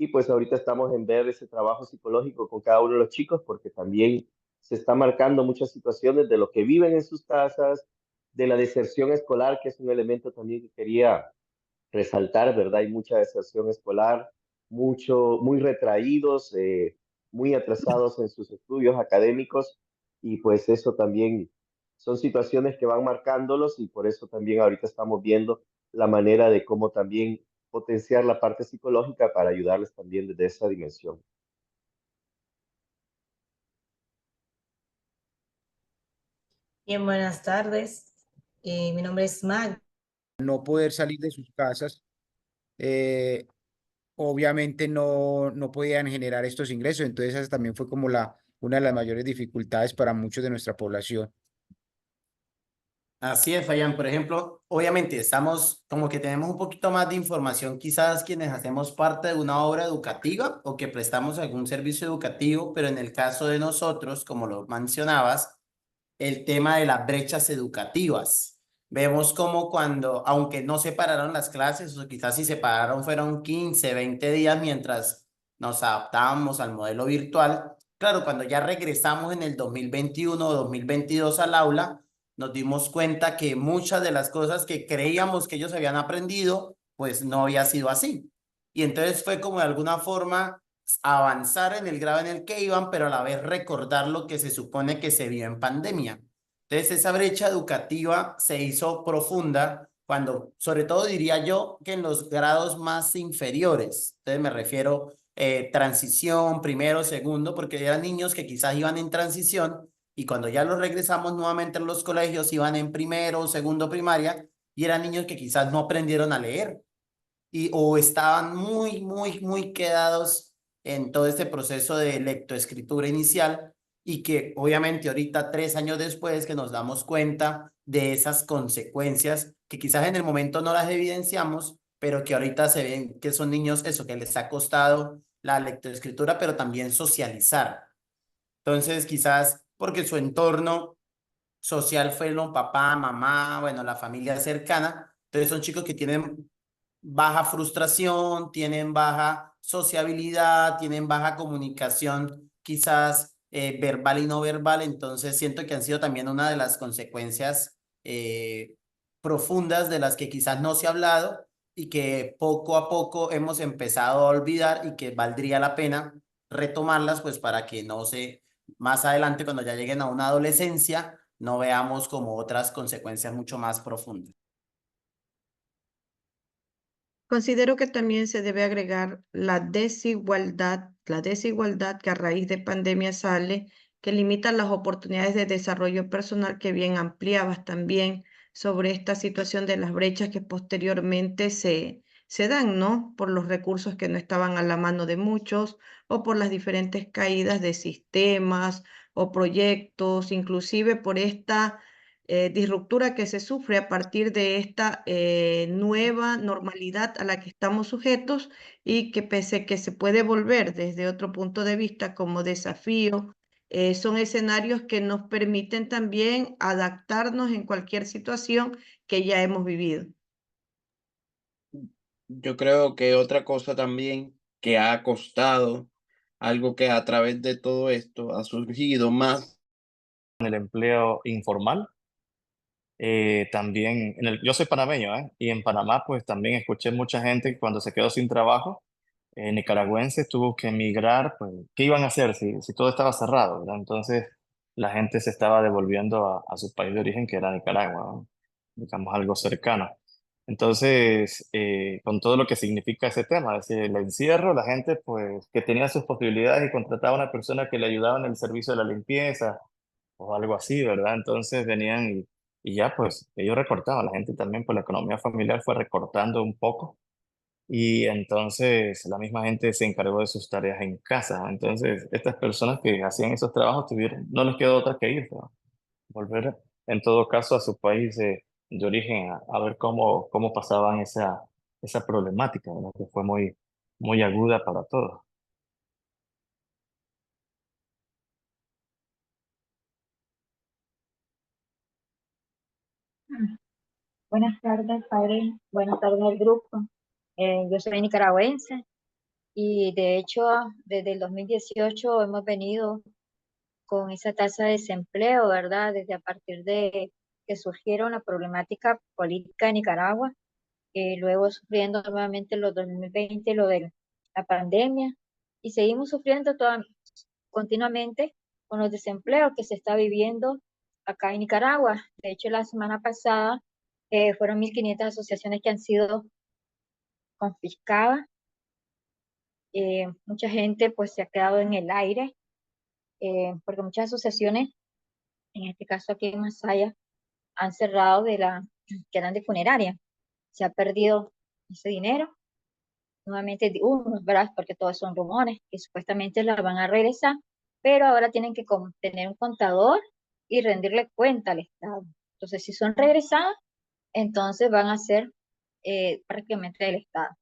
pues ahorita estamos en ver ese trabajo psicológico con cada uno de los chicos porque también se está marcando muchas situaciones de lo que viven en sus casas, de la deserción escolar, que es un elemento también que quería resaltar, ¿verdad? Hay mucha deserción escolar, muy retraídos, muy atrasados en sus estudios académicos y pues eso también son situaciones que van marcándolos y por eso también ahorita estamos viendo la manera de cómo también potenciar la parte psicológica para ayudarles también desde esa dimensión. Bien, buenas tardes. Mi nombre es Mag. No poder salir de sus casas, eh, obviamente no podían generar estos ingresos, entonces esa también fue como una de las mayores dificultades para muchos de nuestra población. Así es, Fabián. Por ejemplo, obviamente estamos como que tenemos un poquito más de información, quizás quienes hacemos parte de una obra educativa o que prestamos algún servicio educativo, pero en el caso de nosotros, como lo mencionabas, el tema de las brechas educativas. Vemos como cuando, aunque no se pararon las clases, o quizás si se pararon fueron 15, 20 días mientras nos adaptábamos al modelo virtual. Claro, cuando ya regresamos en el 2021 o 2022 al aula, nos dimos cuenta que muchas de las cosas que creíamos que ellos habían aprendido, pues no había sido así. Y entonces fue como de alguna forma avanzar en el grado en el que iban, pero a la vez recordar lo que se supone que se vio en pandemia. Entonces, esa brecha educativa se hizo profunda cuando, sobre todo diría yo, que en los grados más inferiores. Entonces, me refiero transición, primero, segundo, porque eran niños que quizás iban en transición y cuando ya los regresamos nuevamente a los colegios, iban en primero o segundo primaria y eran niños que quizás no aprendieron a leer y o estaban muy quedados en todo este proceso de lectoescritura inicial y que obviamente ahorita 3 años después que nos damos cuenta de esas consecuencias que quizás en el momento no las evidenciamos, pero que ahorita se ven que son niños, eso, que les ha costado la lectoescritura, pero también socializar. Entonces quizás porque su entorno social fueron papá, mamá, bueno, la familia cercana, entonces son chicos que tienen baja frustración, tienen baja sociabilidad, tienen baja comunicación, quizás verbal y no verbal, entonces siento que han sido también una de las consecuencias profundas de las que quizás no se ha hablado y que poco a poco hemos empezado a olvidar y que valdría la pena retomarlas, pues para que no se, más adelante cuando ya lleguen a una adolescencia, no veamos como otras consecuencias mucho más profundas. Considero que también se debe agregar la desigualdad que a raíz de pandemia sale, que limita las oportunidades de desarrollo personal que bien ampliabas también sobre esta situación de las brechas que posteriormente se dan, ¿no? Por los recursos que no estaban a la mano de muchos o por las diferentes caídas de sistemas o proyectos, inclusive por esta disruptura que se sufre a partir de esta nueva normalidad a la que estamos sujetos y que pese que se puede volver desde otro punto de vista como desafío, son escenarios que nos permiten también adaptarnos en cualquier situación que ya hemos vivido. Yo creo que otra cosa también que ha costado, algo que a través de todo esto ha surgido más. El empleo informal. También, yo soy panameño, ¿eh? Y en Panamá, pues también escuché mucha gente que cuando se quedó sin trabajo, nicaragüenses, tuvo que emigrar, pues, ¿qué iban a hacer si todo estaba cerrado, ¿verdad? Entonces, la gente se estaba devolviendo a su país de origen, que era Nicaragua, ¿no? Digamos, algo cercano. Entonces, con todo lo que significa ese tema, es decir, el encierro, la gente, pues, que tenía sus posibilidades y contrataba a una persona que le ayudaba en el servicio de la limpieza, o algo así, ¿verdad? Entonces venían y ya pues ellos recortaban, la gente también, pues la economía familiar fue recortando un poco y entonces la misma gente se encargó de sus tareas en casa. Entonces estas personas que hacían esos trabajos tuvieron, no les quedó otra que ir, ¿no? Volver en todo caso a su país de origen a ver cómo pasaban esa problemática, ¿verdad? Que fue muy aguda para todos. Buenas tardes, padre. Buenas tardes al grupo. Yo soy nicaragüense y de hecho desde el 2018 hemos venido con esa tasa de desempleo, ¿verdad? Desde a partir de que surgieron la problemática política de Nicaragua, luego sufriendo nuevamente los 2020 lo de la pandemia y seguimos sufriendo continuamente con los desempleos que se está viviendo acá en Nicaragua. De hecho, la semana pasada fueron 1.500 asociaciones que han sido confiscadas. Mucha gente pues se ha quedado en el aire, porque muchas asociaciones, en este caso aquí en Masaya, han cerrado que eran de funeraria. Se ha perdido ese dinero. Nuevamente, ¿verdad? Porque todos son rumores que supuestamente la van a regresar, pero ahora tienen que tener un contador y rendirle cuenta al Estado. Entonces, si son regresadas, entonces van a ser prácticamente del Estado.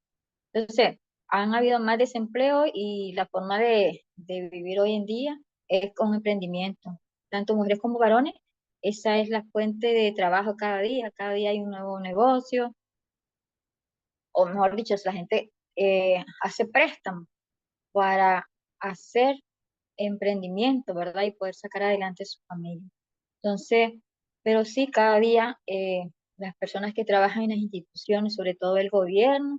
Entonces, han habido más desempleo y la forma de vivir hoy en día es con emprendimiento. Tanto mujeres como varones, esa es la fuente de trabajo cada día hay un nuevo negocio, o mejor dicho, la gente hace préstamos para hacer emprendimiento, ¿verdad? Y poder sacar adelante su familia. Entonces, pero sí, cada día las personas que trabajan en las instituciones, sobre todo el gobierno,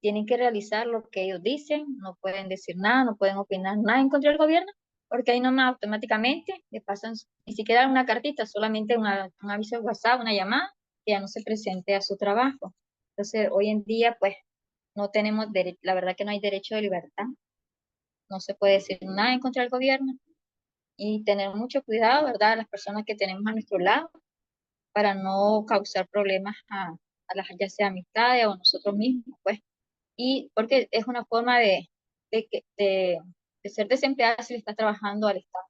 tienen que realizar lo que ellos dicen, no pueden decir nada, no pueden opinar nada en contra del gobierno, porque ahí nomás automáticamente le pasan ni siquiera una cartita, solamente un aviso de WhatsApp, una llamada, que ya no se presente a su trabajo. Entonces, hoy en día, pues, no tenemos derecho, la verdad que no hay derecho de libertad, no se puede decir nada en contra del gobierno y tener mucho cuidado, ¿verdad? Las personas que tenemos a nuestro lado para no causar problemas a las ya sea amistades o a nosotros mismos, pues. Y porque es una forma de ser desempleada si le estás trabajando al Estado.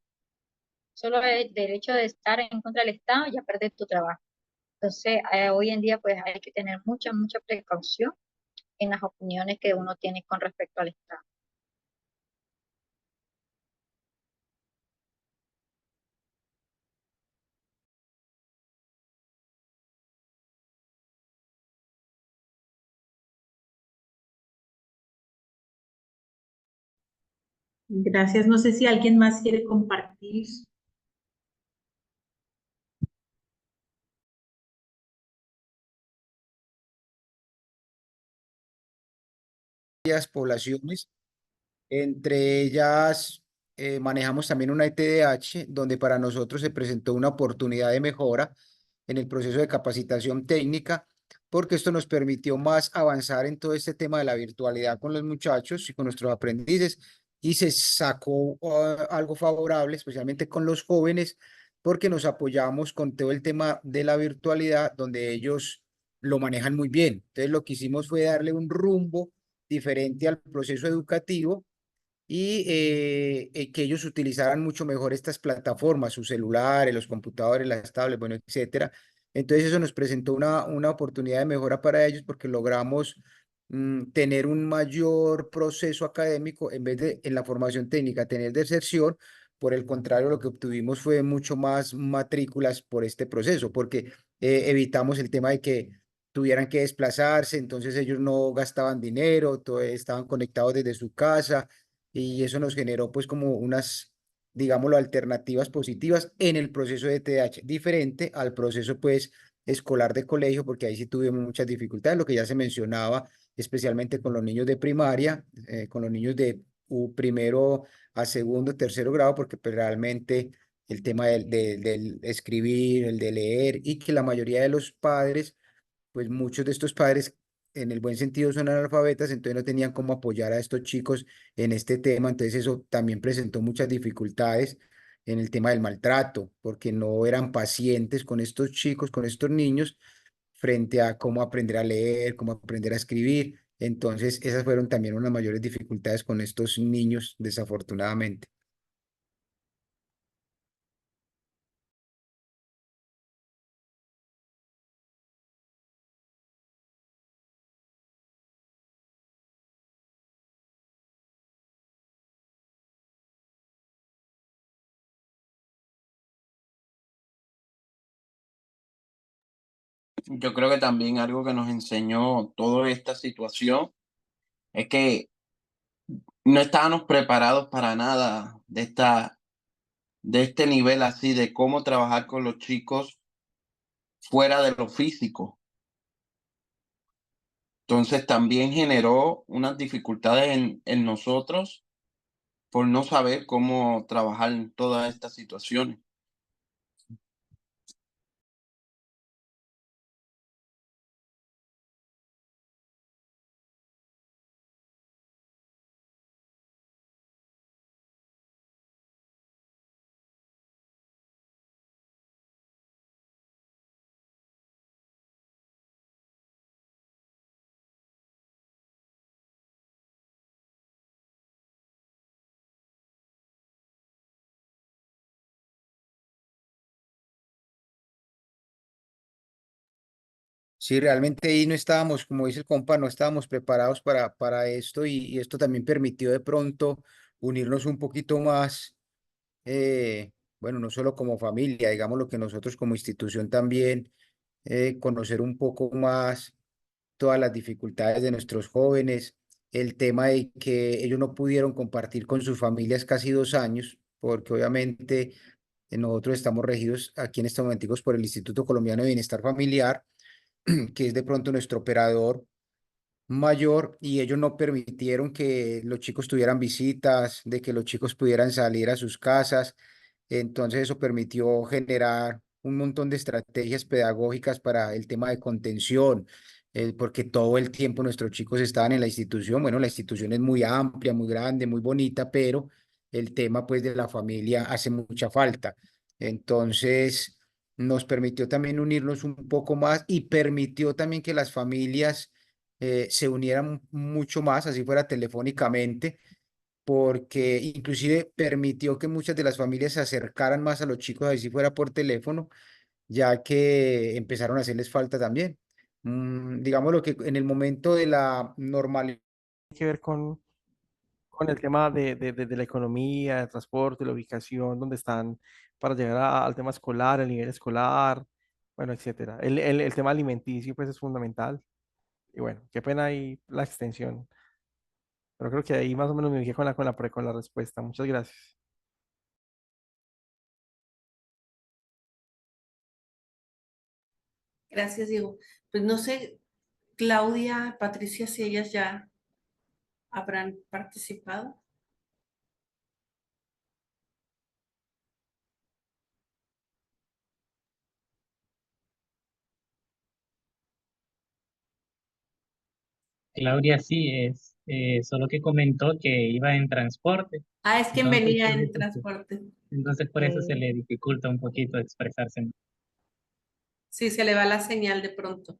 Solo el hecho de estar en contra del Estado ya perder tu trabajo. Entonces, hoy en día pues hay que tener mucha precaución en las opiniones que uno tiene con respecto al Estado. Gracias. No sé si alguien más quiere compartir. Varias poblaciones, entre ellas manejamos también una ETDH, donde para nosotros se presentó una oportunidad de mejora en el proceso de capacitación técnica, porque esto nos permitió más avanzar en todo este tema de la virtualidad con los muchachos y con nuestros aprendices, y se sacó algo favorable, especialmente con los jóvenes, porque nos apoyamos con todo el tema de la virtualidad, donde ellos lo manejan muy bien. Entonces, lo que hicimos fue darle un rumbo diferente al proceso educativo y que ellos utilizaran mucho mejor estas plataformas, sus celulares, los computadores, las tablets, bueno, etcétera. Entonces eso nos presentó una oportunidad de mejora para ellos porque logramos tener un mayor proceso académico en vez de en la formación técnica tener deserción. Por el contrario, lo que obtuvimos fue mucho más matrículas por este proceso, porque evitamos el tema de que tuvieran que desplazarse, entonces ellos no gastaban dinero, estaban conectados desde su casa y eso nos generó pues como unas, digámoslo, alternativas positivas en el proceso de TDAH, diferente al proceso pues escolar de colegio, porque ahí sí tuvimos muchas dificultades, lo que ya se mencionaba, especialmente con los niños de primaria, con los niños de primero a segundo, tercero grado, porque pues, realmente el tema del escribir, el de leer y que la mayoría de los padres pues muchos de estos padres en el buen sentido son analfabetas, entonces no tenían cómo apoyar a estos chicos en este tema, entonces eso también presentó muchas dificultades en el tema del maltrato, porque no eran pacientes con estos chicos, con estos niños, frente a cómo aprender a leer, cómo aprender a escribir. Entonces, esas fueron también unas mayores dificultades con estos niños, desafortunadamente. Yo creo que también algo que nos enseñó toda esta situación es que no estábamos preparados para nada de este nivel así, de cómo trabajar con los chicos fuera de lo físico. Entonces también generó unas dificultades en nosotros por no saber cómo trabajar en todas estas situaciones. Sí, realmente ahí no estábamos, como dice el compa, no estábamos preparados para esto y esto también permitió de pronto unirnos un poquito más, bueno, no solo como familia, digamos lo que nosotros como institución también, conocer un poco más todas las dificultades de nuestros jóvenes, el tema de que ellos no pudieron compartir con sus familias casi 2 años, porque obviamente nosotros estamos regidos aquí en estos momentos por el Instituto Colombiano de Bienestar Familiar, que es de pronto nuestro operador mayor, y ellos no permitieron que los chicos tuvieran visitas, de que los chicos pudieran salir a sus casas. Entonces eso permitió generar un montón de estrategias pedagógicas para el tema de contención, porque todo el tiempo nuestros chicos estaban en la institución. Bueno, la institución es muy amplia, muy grande, muy bonita, pero el tema pues de la familia hace mucha falta. Entonces nos permitió también unirnos un poco más y permitió también que las familias se unieran mucho más, así fuera telefónicamente, porque inclusive permitió que muchas de las familias se acercaran más a los chicos, así fuera por teléfono, ya que empezaron a hacerles falta también. Digamos lo que en el momento de la normalidad. Que ver con el tema de la economía, el transporte, la ubicación, dónde están para llegar al tema escolar, el nivel escolar, bueno, etcétera. El tema alimenticio, pues, es fundamental. Y bueno, qué pena ahí la extensión. Pero creo que ahí más o menos me ubiqué con la respuesta. Muchas gracias. Gracias, Diego. Pues no sé, Claudia, Patricia, si ellas ya habrán participado. Claudia sí es, solo que comentó que iba en transporte. Ah, es quien Entonces, venía por en eso transporte. entonces por eso se le dificulta un poquito expresarse. Sí, se le va la señal de pronto.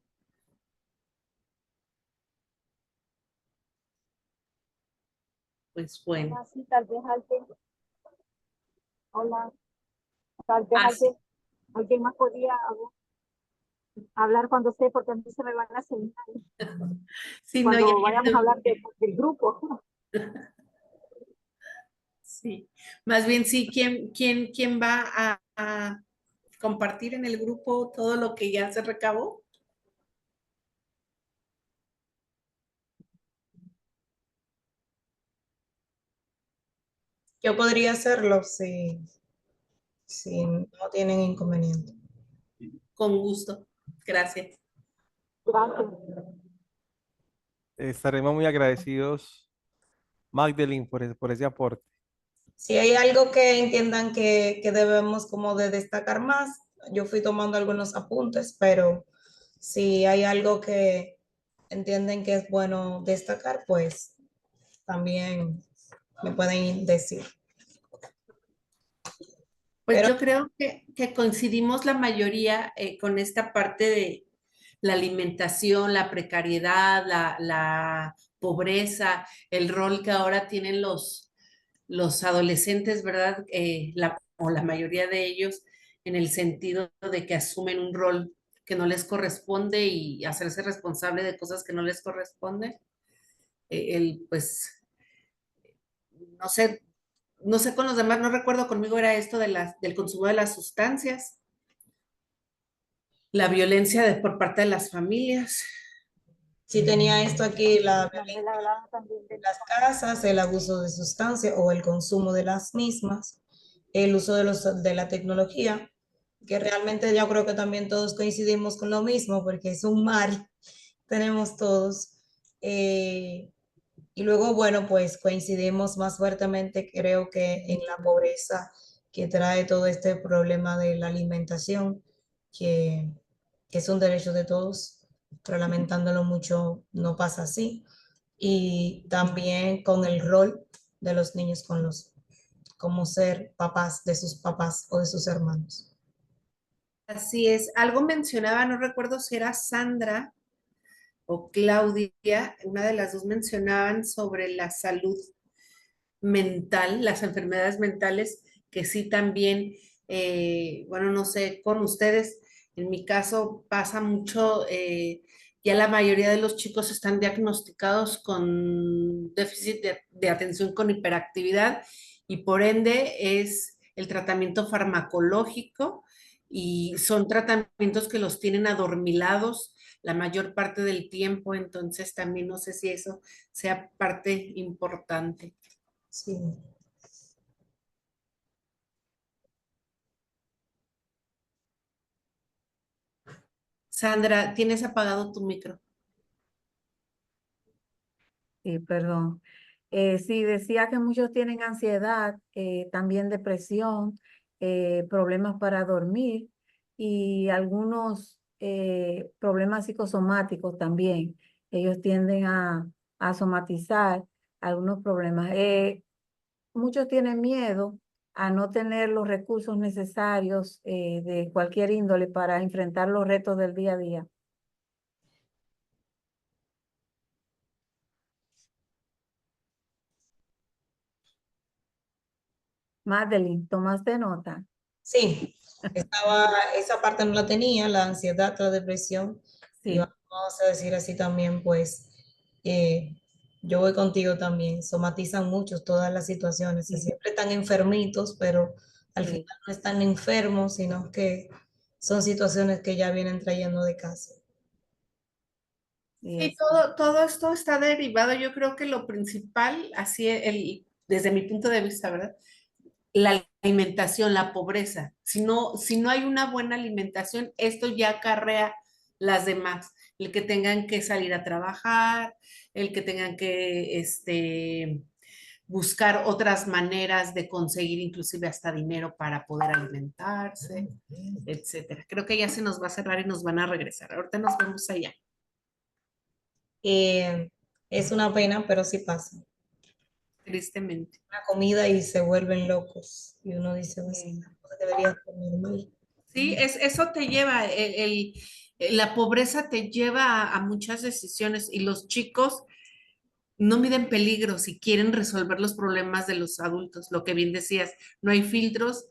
Pues bueno. Hola, sí, tal vez alguien, hola, tal vez Ah, sí. alguien más podría hablar cuando esté, porque a mí se me van a señal. Sí, no, Cuando ya vayamos a hablar del grupo. Sí, más bien sí, ¿quién va a compartir en el grupo todo lo que ya se recabó? Yo podría hacerlo si no tienen inconveniente. Con gusto. Gracias. Gracias. Estaremos muy agradecidos, Magdalene, por ese aporte. Si hay algo que entiendan que debemos como de destacar más, yo fui tomando algunos apuntes, pero si hay algo que entienden que es bueno destacar, pues también me pueden decir. Pues Pero yo creo que coincidimos la mayoría con esta parte de la alimentación, la precariedad, la pobreza, el rol que ahora tienen los adolescentes, ¿verdad? O la mayoría de ellos, en el sentido de que asumen un rol que no les corresponde y hacerse responsable de cosas que no les corresponden. Pues, no sé con los demás, no recuerdo, conmigo era esto del consumo de las sustancias, la violencia por parte de las familias. sí tenía esto aquí, la violencia en las casas, el abuso de sustancias o el consumo de las mismas, el uso de la tecnología, que realmente yo creo que también todos coincidimos con lo mismo, porque es un mal, tenemos todos. Y luego, bueno, pues coincidimos más fuertemente, creo que en la pobreza que trae todo este problema de la alimentación, que, que es un derecho de todos, pero lamentándolo mucho no pasa así. Y también con el rol de los niños como ser papás de sus papás o de sus hermanos. Así es. Algo mencionaba, no recuerdo si era Sandra o Claudia, una de las dos mencionaban sobre la salud mental, las enfermedades mentales, que sí también, bueno, no sé, con ustedes, En mi caso pasa mucho, ya la mayoría de los chicos están diagnosticados con déficit de atención con hiperactividad y por ende es el tratamiento farmacológico y son tratamientos que los tienen adormilados la mayor parte del tiempo, entonces también no sé si eso sea parte importante. Sí. Sandra, tienes apagado tu micro. Sí, perdón. Sí, decía que muchos tienen ansiedad, también depresión, problemas para dormir y algunos problemas psicosomáticos también. Ellos tienden a somatizar algunos problemas. Muchos tienen miedo a no tener los recursos necesarios de cualquier índole para enfrentar los retos del día a día. Madeline, ¿tomaste nota? Sí, esa parte no la tenía, la ansiedad, la depresión. Y Sí. vamos a decir así también, pues, yo voy contigo también, somatizan mucho todas las situaciones, Sí. siempre están enfermitos, pero al Sí. final no están enfermos, sino que son situaciones que ya vienen trayendo de casa. Sí, todo esto está derivado. Yo creo que lo principal, así desde mi punto de vista, ¿verdad? La alimentación, la pobreza. Si no hay una buena alimentación, esto ya acarrea las demás. El que tengan que salir a trabajar, el que tengan que buscar otras maneras de conseguir inclusive hasta dinero para poder alimentarse, etcétera. Creo que ya se nos va a cerrar y nos van a regresar. Ahorita nos vemos allá. Es una pena, pero sí pasa. Tristemente. La comida y se vuelven locos. Y uno dice, pues, debería ser normal. Sí, eso te lleva, la pobreza te lleva a muchas decisiones y los chicos no miden peligros y quieren resolver los problemas de los adultos. Lo que bien decías, no hay filtros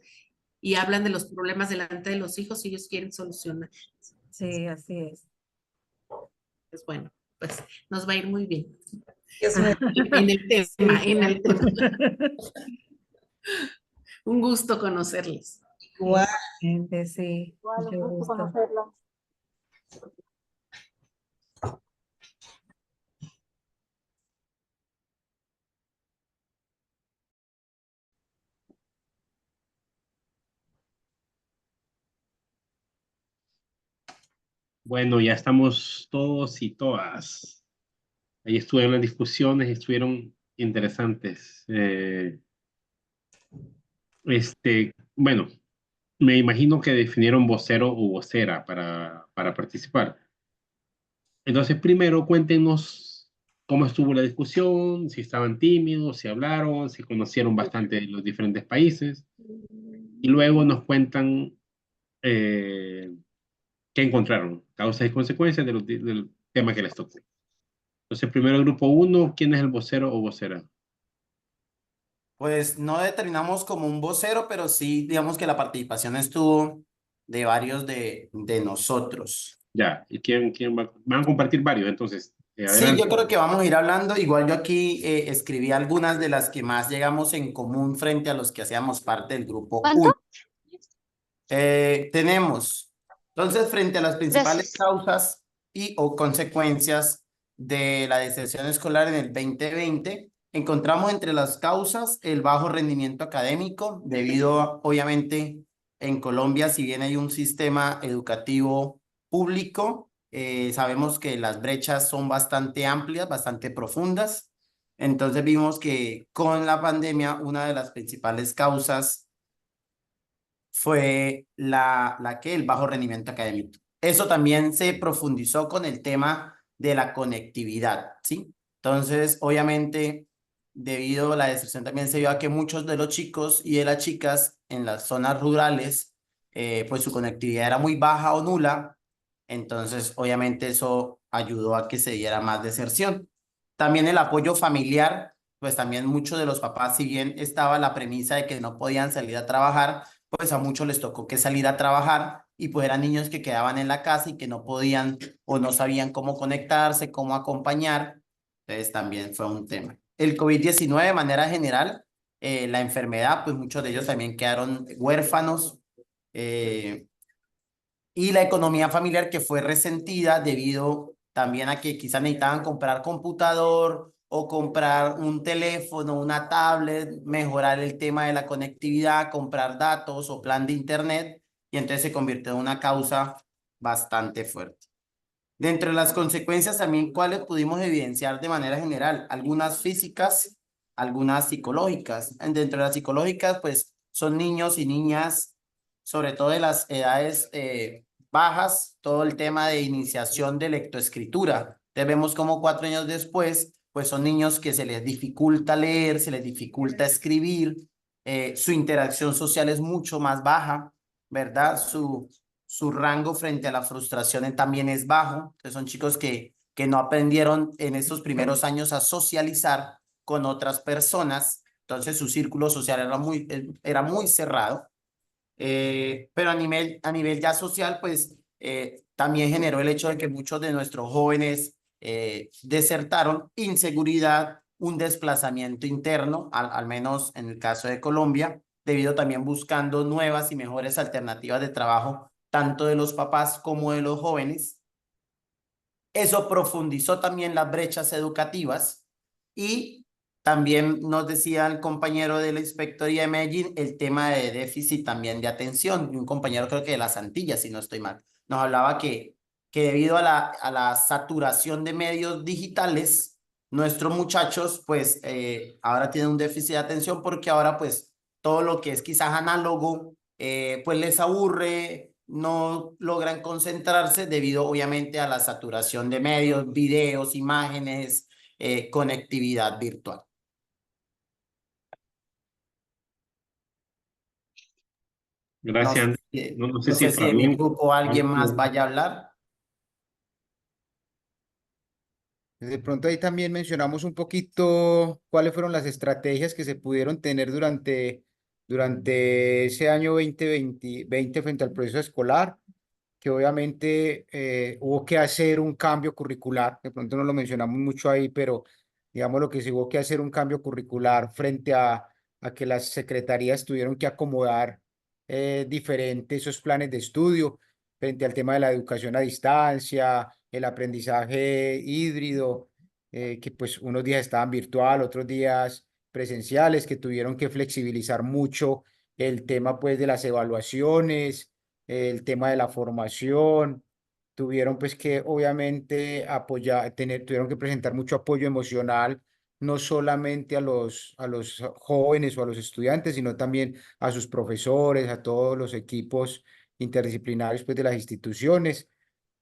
y hablan de los problemas delante de los hijos y ellos quieren solucionar. Sí, así es. Pues bueno, pues nos va a ir muy bien. Dios mío. En el tema, Sí, en el tema. sí. Un gusto conocerles. Igual. Gente, sí, mucho gusto. Bueno, ya estamos todos y todas. Ahí estuvieron las discusiones, estuvieron interesantes. Bueno, me imagino que definieron vocero o vocera para participar. Entonces, primero cuéntenos cómo estuvo la discusión, si estaban tímidos, si hablaron, si conocieron bastante de los diferentes países. Y luego nos cuentan qué encontraron, causas y consecuencias del tema que les tocó. Entonces, primero el grupo 1, ¿quién es el vocero o vocera? Pues no determinamos como un vocero, pero sí, digamos que la participación estuvo de varios de nosotros. Ya, ¿y quién va? Van a compartir varios, entonces, Sí, adelante. yo creo que vamos a ir hablando. Igual yo aquí escribí algunas de las que más llegamos en común frente a los que hacíamos parte del grupo 1. Tenemos, entonces, frente a las principales causas y o consecuencias de la deserción escolar en el 2020, encontramos entre las causas el bajo rendimiento académico, debido, obviamente, en Colombia, si bien hay un sistema educativo público, sabemos que las brechas son bastante amplias, bastante profundas. Entonces vimos que con la pandemia, una de las principales causas fue el bajo rendimiento académico. Eso también se profundizó con el tema de la conectividad, ¿sí? Entonces, obviamente, debido a la deserción también se vio a que muchos de los chicos y de las chicas en las zonas rurales, pues su conectividad era muy baja o nula. Entonces, obviamente, eso ayudó a que se diera más deserción. También el apoyo familiar, pues también muchos de los papás, si bien estaba la premisa de que no podían salir a trabajar, pues a muchos les tocó que salir a trabajar y pues eran niños que quedaban en la casa y que no podían o no sabían cómo conectarse, cómo acompañar. Entonces también fue un tema. El COVID-19 de manera general, la enfermedad, pues muchos de ellos también quedaron huérfanos. Y la economía familiar que fue resentida debido también a que quizás necesitaban comprar computador o comprar un teléfono, una tablet, mejorar el tema de la conectividad, comprar datos o plan de internet, y entonces se convirtió en una causa bastante fuerte. Dentro de las consecuencias también, ¿cuáles pudimos evidenciar de manera general? Algunas físicas, algunas psicológicas. Dentro de las psicológicas, pues son niños y niñas, sobre todo de las edades bajas, todo el tema de iniciación de lectoescritura. Entonces vemos como 4 años después, pues son niños que se les dificulta leer, se les dificulta escribir, su interacción social es mucho más baja, ¿verdad? Su rango frente a la frustración también es bajo. Entonces son chicos que no aprendieron en estos primeros años a socializar con otras personas. Entonces su círculo social era muy cerrado. Pero a nivel ya social, pues también generó el hecho de que muchos de nuestros jóvenes desertaron, inseguridad, un desplazamiento interno, al menos en el caso de Colombia, debido también buscando nuevas y mejores alternativas de trabajo, tanto de los papás como de los jóvenes. Eso profundizó también las brechas educativas y también nos decía el compañero de la Inspectoría de Medellín el tema de déficit también de atención. Y un compañero creo que de las Antillas, si no estoy mal, nos hablaba que debido a la saturación de medios digitales, nuestros muchachos pues ahora tienen un déficit de atención porque ahora pues todo lo que es quizás análogo pues les aburre, no logran concentrarse debido obviamente a la saturación de medios, videos, imágenes, conectividad virtual. Gracias, Andrés. No sé si de mi Fabián, grupo alguien más vaya a hablar. De pronto ahí también mencionamos un poquito cuáles fueron las estrategias que se pudieron tener durante ese año 2020 frente al proceso escolar, que obviamente hubo que hacer un cambio curricular. De pronto no lo mencionamos mucho ahí, pero digamos lo que se hubo que hacer un cambio curricular frente a que las secretarías tuvieron que acomodar diferentes esos planes de estudio frente al tema de la educación a distancia, el aprendizaje híbrido, que pues unos días estaban virtual, otros días presenciales, que tuvieron que flexibilizar mucho el tema pues de las evaluaciones, el tema de la formación, tuvieron pues que obviamente tuvieron que presentar mucho apoyo emocional, no solamente a los jóvenes o a los estudiantes, sino también a sus profesores, a todos los equipos interdisciplinarios pues de las instituciones.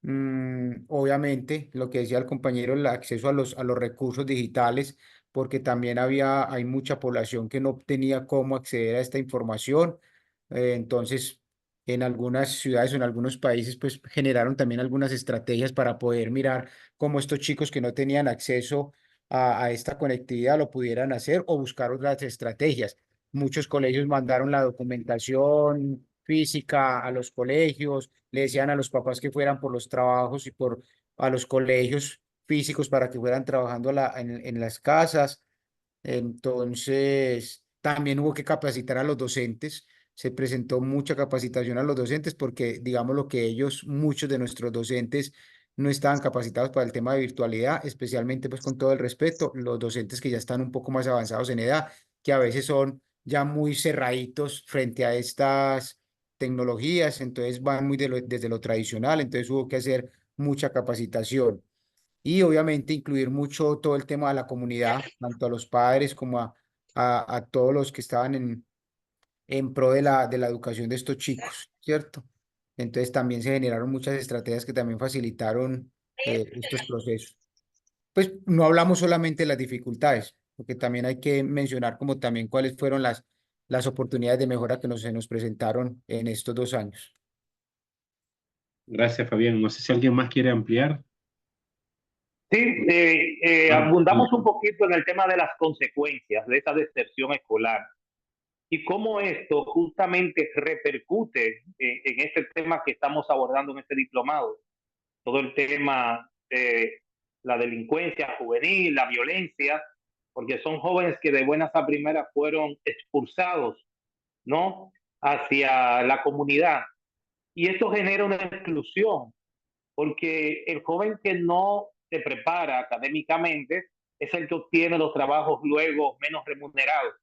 Obviamente, lo que decía el compañero, el acceso a los recursos digitales, porque también hay mucha población que no tenía cómo acceder a esta información. Entonces, en algunas ciudades o en algunos países, pues generaron también algunas estrategias para poder mirar cómo estos chicos que no tenían acceso a esta conectividad lo pudieran hacer o buscar otras estrategias. Muchos colegios mandaron la documentación física a los colegios, le decían a los papás que fueran por los trabajos y a los colegios físicos para que fueran trabajando en las casas. Entonces, también hubo que capacitar a los docentes. Se presentó mucha capacitación a los docentes porque, digamos, lo que muchos de nuestros docentes no estaban capacitados para el tema de virtualidad, especialmente pues con todo el respeto, los docentes que ya están un poco más avanzados en edad, que a veces son ya muy cerraditos frente a estas tecnologías, entonces van muy desde lo tradicional, entonces hubo que hacer mucha capacitación y obviamente incluir mucho todo el tema de la comunidad, tanto a los padres como a todos los que estaban en pro de la educación de estos chicos, ¿cierto? Entonces también se generaron muchas estrategias que también facilitaron estos procesos. Pues no hablamos solamente de las dificultades, porque también hay que mencionar como también cuáles fueron las oportunidades de mejora que se nos presentaron en estos 2 años. Gracias, Fabián. No sé si alguien más quiere ampliar. Sí, abundamos un poquito en el tema de las consecuencias de esa deserción escolar. y cómo esto justamente repercute en este tema que estamos abordando en este diplomado. Todo el tema de la delincuencia juvenil, la violencia, porque son jóvenes que de buenas a primeras fueron expulsados, ¿no?, hacia la comunidad. Y esto genera una exclusión, porque el joven que no se prepara académicamente es el que obtiene los trabajos luego menos remunerados.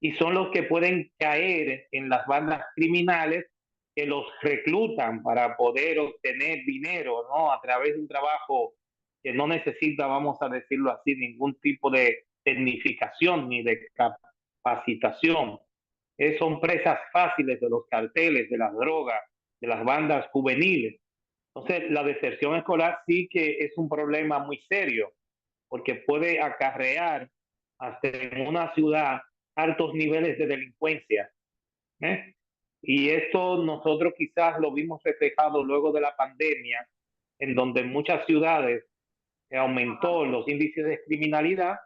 Y son los que pueden caer en las bandas criminales que los reclutan para poder obtener dinero, ¿no?, a través de un trabajo que no necesita, vamos a decirlo así, ningún tipo de tecnificación ni de capacitación. Son presas fáciles de los carteles, de las drogas, de las bandas juveniles. Entonces, la deserción escolar sí que es un problema muy serio, porque puede acarrear hasta en una ciudad altos niveles de delincuencia. Y esto nosotros quizás lo vimos reflejado luego de la pandemia, en donde en muchas ciudades aumentó los índices de criminalidad,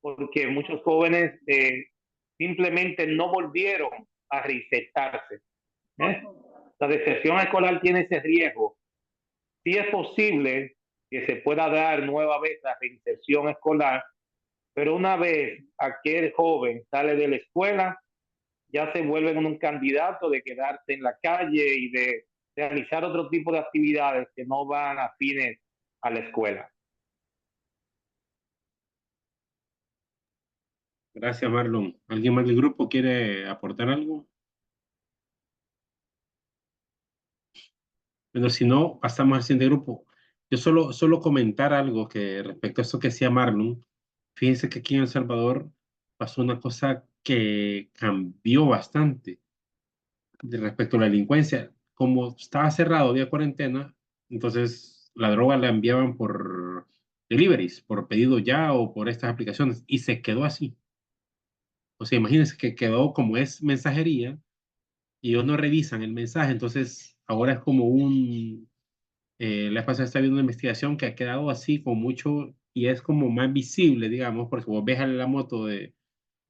porque muchos jóvenes simplemente no volvieron a reinsertarse. La deserción escolar tiene ese riesgo. Sí es posible que se pueda dar nueva vez la reinserción escolar, pero una vez aquel joven sale de la escuela, ya se vuelve un candidato de quedarse en la calle y de realizar otro tipo de actividades que no van afines a la escuela. Gracias, Marlon. ¿Alguien más del grupo quiere aportar algo? Bueno, si no, pasamos al siguiente grupo. Yo solo comentar algo que respecto a eso que decía Marlon. Fíjense que aquí en El Salvador pasó una cosa que cambió bastante respecto a la delincuencia. Como estaba cerrado, había cuarentena, entonces la droga la enviaban por deliveries, por pedido ya o por estas aplicaciones, y se quedó así. O sea, imagínense que quedó como es mensajería y ellos no revisan el mensaje, entonces ahora es como la pasada está viendo una investigación que ha quedado así con mucho y es como más visible, digamos, porque vos ves a la moto de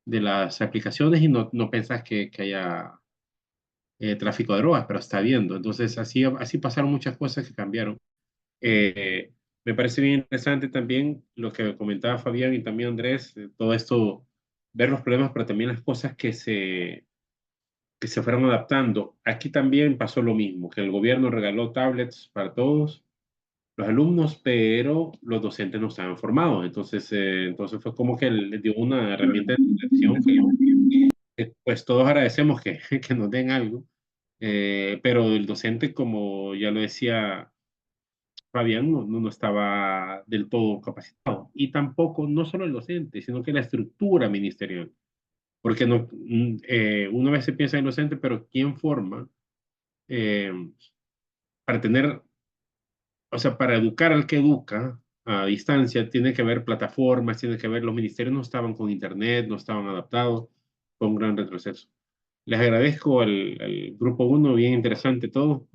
las aplicaciones y no pensás que haya tráfico de drogas, pero está viendo. Entonces, así pasaron muchas cosas que cambiaron. Me parece bien interesante también lo que comentaba Fabián y también Andrés, todo esto, ver los problemas, pero también las cosas que se fueron adaptando. Aquí también pasó lo mismo, que el gobierno regaló tablets para todos los alumnos, pero los docentes no estaban formados. Entonces fue como que les dio una herramienta de detección que pues todos agradecemos que, que nos den algo, pero el docente, como ya lo decía Fabián, no estaba del todo capacitado. Y tampoco, no solo el docente, sino que la estructura ministerial. Porque una vez se piensa en el docente, pero ¿quién forma eh, para tener, o sea, para educar al que educa a distancia, tiene que haber plataformas, tiene que haber, los ministerios no estaban con internet, no estaban adaptados, fue un gran retroceso. Les agradezco al grupo 1, bien interesante todo,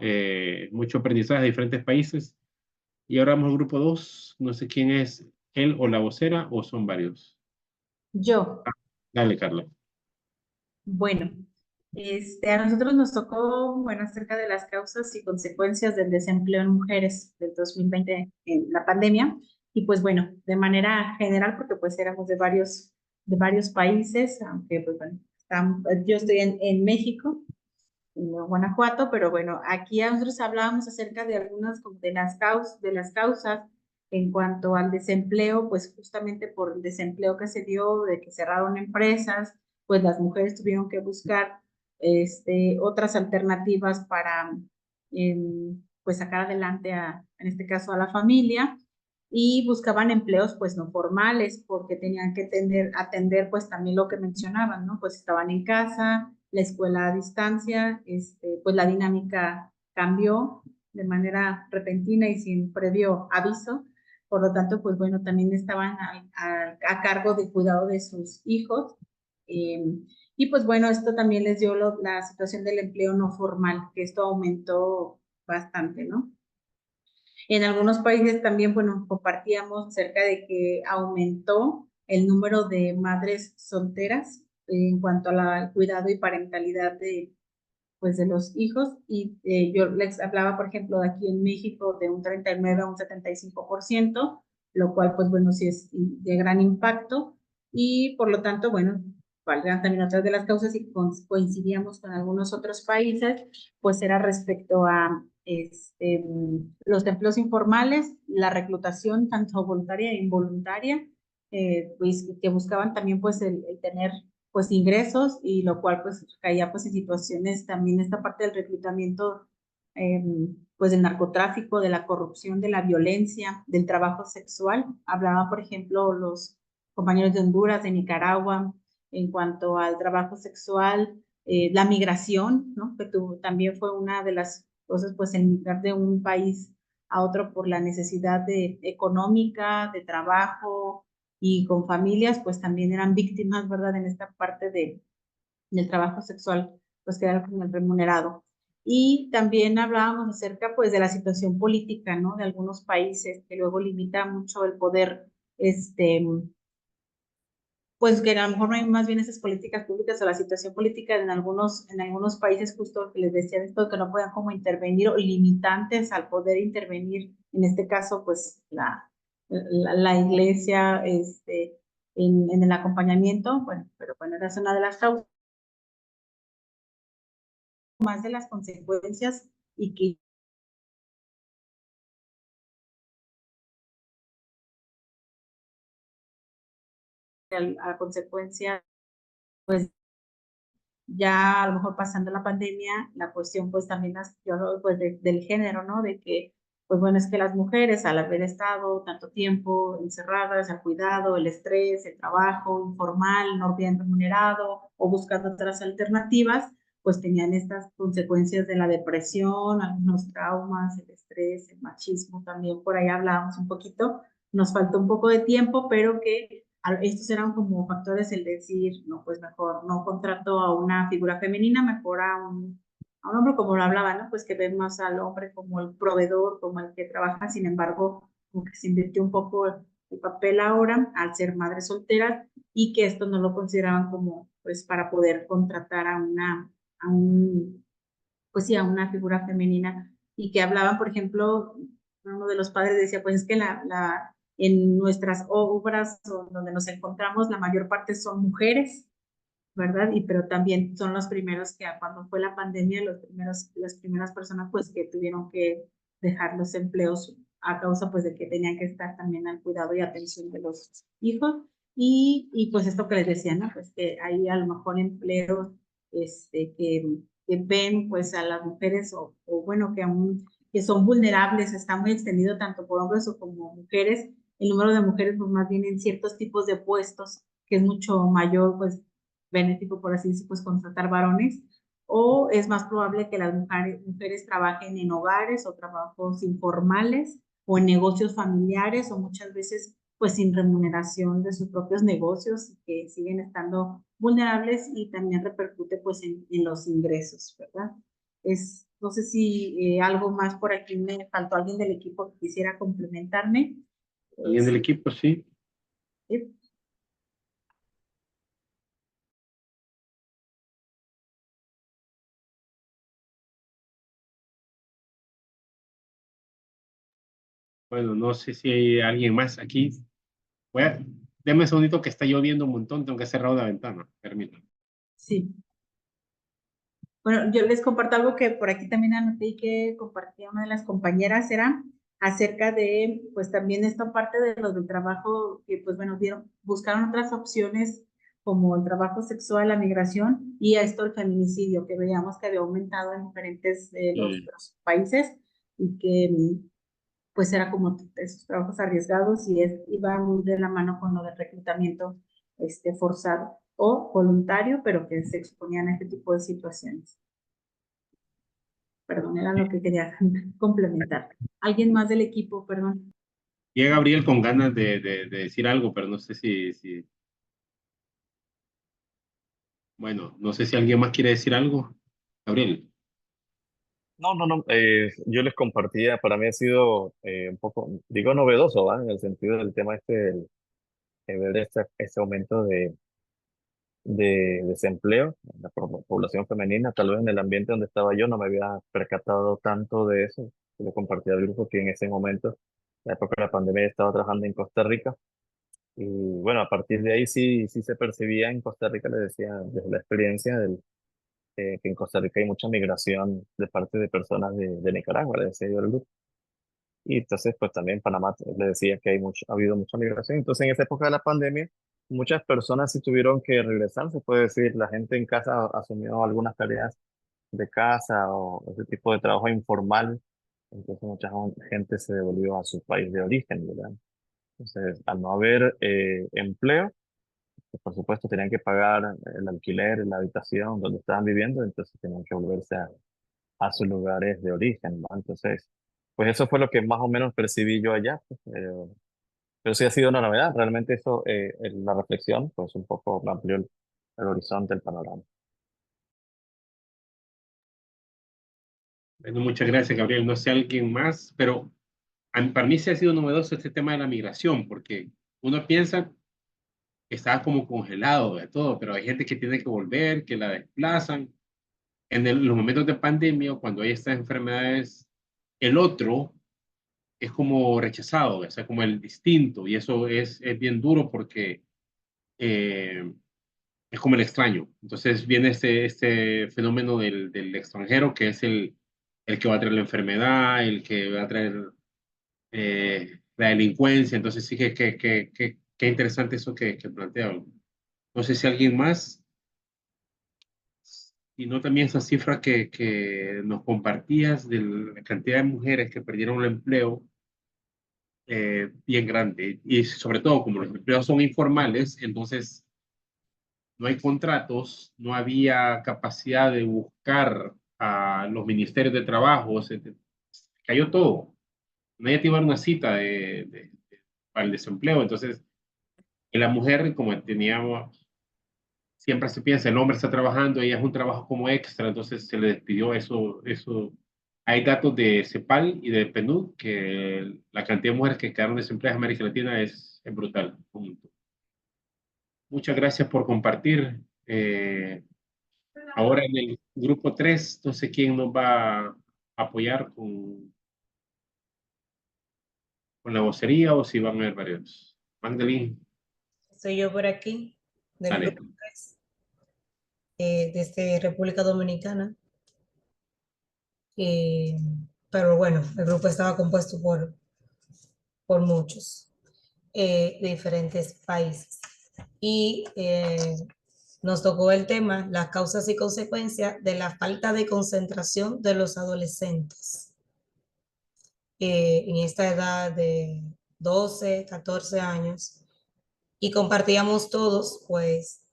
mucho aprendizaje de diferentes países. Y ahora vamos al grupo 2, no sé quién es él o la vocera o son varios. Yo. Dale, Carla. Bueno, a nosotros nos tocó, bueno, acerca de las causas y consecuencias del desempleo en mujeres del 2020 en la pandemia. Y pues bueno, de manera general, porque pues éramos de varios países, aunque pues bueno, yo estoy en México, en Guanajuato, pero bueno, aquí nosotros hablábamos acerca de algunas como de las causas en cuanto al desempleo, pues justamente por el desempleo que se dio, de que cerraron empresas, pues las mujeres tuvieron que buscar otras alternativas para pues sacar adelante en este caso a la familia, y buscaban empleos pues no formales porque tenían que atender pues también lo que mencionaban, ¿no? Pues estaban en casa, la escuela a distancia, pues la dinámica cambió de manera repentina y sin previo aviso. Por lo tanto, pues bueno, también estaban a cargo del cuidado de sus hijos. Y pues bueno, esto también les dio la situación del empleo no formal, que esto aumentó bastante, ¿no? En algunos países también, bueno, compartíamos acerca de que aumentó el número de madres solteras, en cuanto al cuidado y parentalidad pues de los hijos. Y yo les hablaba, por ejemplo, de aquí en México de un 39 a un 75%, lo cual, pues bueno, sí es de gran impacto. Y por lo tanto, bueno, valdrán también otras de las causas y coincidíamos con algunos otros países, pues era respecto a los empleos informales, la reclutación tanto voluntaria e involuntaria, pues que buscaban también pues el tener pues ingresos, y lo cual pues caía pues en situaciones también esta parte del reclutamiento, pues del narcotráfico, de la corrupción, de la violencia, del trabajo sexual. Hablaba, por ejemplo, los compañeros de Honduras, de Nicaragua, en cuanto al trabajo sexual, la migración, ¿no? Que también fue una de las cosas, pues el migrar de un país a otro por la necesidad económica, de trabajo, y con familias, pues también eran víctimas, ¿verdad? En esta parte del trabajo sexual, pues que era como el remunerado. Y también hablábamos acerca, pues, de la situación política, ¿no? De algunos países que luego limita mucho el poder, pues que a lo mejor no hay más bien esas políticas públicas o la situación política en algunos países, justo que les decía esto, que no puedan como intervenir o limitantes al poder intervenir, en este caso, pues la iglesia, en el acompañamiento, bueno, pero bueno, esa es una de las causas, más de las consecuencias, y que a consecuencia, pues ya a lo mejor pasando la pandemia, la cuestión pues también pues del género, ¿no? De que, pues bueno, es que las mujeres al haber estado tanto tiempo encerradas, al cuidado, el estrés, el trabajo informal, no bien remunerado o buscando otras alternativas, pues tenían estas consecuencias de la depresión, algunos traumas, el estrés, el machismo, también por ahí hablábamos un poquito. Nos faltó un poco de tiempo, pero que estos eran como factores, el decir, no, pues mejor no contrato a una figura femenina, mejor a un hombre, como lo hablaba, ¿no? Pues que ven más al hombre como el proveedor, como el que trabaja. Sin embargo, como que se invirtió un poco el papel ahora al ser madre soltera, y que esto no lo consideraban como, pues, para poder contratar pues sí, a una figura femenina. Y que hablaban, por ejemplo, uno de los padres decía, pues es que en nuestras obras donde nos encontramos, la mayor parte son mujeres, ¿verdad? Pero también son los primeros que cuando fue la pandemia, las primeras personas pues que tuvieron que dejar los empleos a causa pues de que tenían que estar también al cuidado y atención de los hijos. Y pues esto que les decía, ¿no? Pues que hay a lo mejor empleos que ven pues a las mujeres o bueno, que son vulnerables, está muy extendido tanto por hombres o como mujeres. El número de mujeres pues más bien en ciertos tipos de puestos, que es mucho mayor pues benéfico, por así decirlo, pues contratar varones, o es más probable que las mujeres trabajen en hogares o trabajos informales o en negocios familiares, o muchas veces pues sin remuneración de sus propios negocios, y que siguen estando vulnerables, y también repercute pues en los ingresos, ¿verdad? No sé si algo más por aquí me faltó, alguien del equipo que quisiera complementarme. ¿Alguien del equipo? Sí. Sí. Bueno, no sé si hay alguien más aquí. Deme un segundito que está lloviendo un montón, tengo que cerrar la ventana, permítanme. Sí. Bueno, yo les comparto algo que por aquí también anoté y que compartía una de las compañeras, era acerca de, pues también esta parte de los del trabajo, que pues bueno, buscaron otras opciones como el trabajo sexual, la migración, y a esto el feminicidio, que veíamos que había aumentado en diferentes de los países, y que pues era como esos trabajos arriesgados, y iba muy de la mano con lo del reclutamiento forzado o voluntario, pero que se exponían a este tipo de situaciones. Perdón, era lo que quería complementar. ¿Alguien más del equipo, perdón? Y Gabriel con ganas de decir algo, pero no sé si... Bueno, no sé si alguien más quiere decir algo. Gabriel. No, no, no. Yo les compartía, para mí ha sido un poco, digo, novedoso, ¿va? En el sentido del tema ver este aumento de desempleo, la población femenina. Tal vez en el ambiente donde estaba yo no me había percatado tanto de eso. Lo compartí al grupo que en ese momento, la época de la pandemia, estaba trabajando en Costa Rica. Y bueno, a partir de ahí sí se percibía en Costa Rica, le decía desde la experiencia que en Costa Rica hay mucha migración de parte de personas de Nicaragua, le decía yo al grupo. Y entonces, pues también en Panamá le decía que ha habido mucha migración. Entonces, en esa época de la pandemia, muchas personas sí tuvieron que regresar, se puede decir, la gente en casa asumió algunas tareas de casa o ese tipo de trabajo informal. Entonces, gente se devolvió a su país de origen, ¿verdad? Entonces, al no haber empleo, pues, por supuesto, tenían que pagar el alquiler, la habitación donde estaban viviendo, entonces tenían que volverse a sus lugares de origen, ¿no? Entonces, pues eso fue lo que más o menos percibí yo allá, pues, pero sí ha sido una novedad. Realmente eso, la reflexión, pues un poco me amplió el horizonte, el panorama. Bueno, muchas gracias, Gabriel. No sé alguien más, pero para mí sí ha sido novedoso este tema de la migración, porque uno piensa que está como congelado de todo, pero hay gente que tiene que volver, que la desplazan. Los momentos de pandemia, cuando hay estas enfermedades, el otro es como rechazado, o sea, como el distinto, y eso es bien duro porque eh, es como el extraño. Entonces viene este fenómeno del extranjero, que es el que va a traer la enfermedad, el que va a traer la delincuencia. Entonces sí que interesante eso que planteaban. No sé si alguien más, y no también esa cifra que nos compartías de la cantidad de mujeres que perdieron el empleo, bien grande. Y sobre todo, como los empleos son informales, entonces no hay contratos, no había capacidad de buscar a los ministerios de trabajo, se cayó todo. Nadie te iba a dar una cita para el desempleo. Entonces, la mujer, como teníamos, siempre se piensa, el hombre está trabajando, ella es un trabajo como extra, entonces se le despidió eso. Hay datos de CEPAL y de PNUD que la cantidad de mujeres que quedaron desempleadas en América Latina es brutal. Muchas gracias por compartir. Ahora en el grupo 3 no sé quién nos va a apoyar con la vocería o si van a haber varios. Magdalene, Soy yo por aquí, del dale. grupo 3, desde República Dominicana. Pero bueno, el grupo estaba compuesto por muchos de diferentes países. Y nos tocó el tema, las causas y consecuencias de la falta de concentración de los adolescentes en esta edad de 12, 14 años. Y compartíamos todos, pues,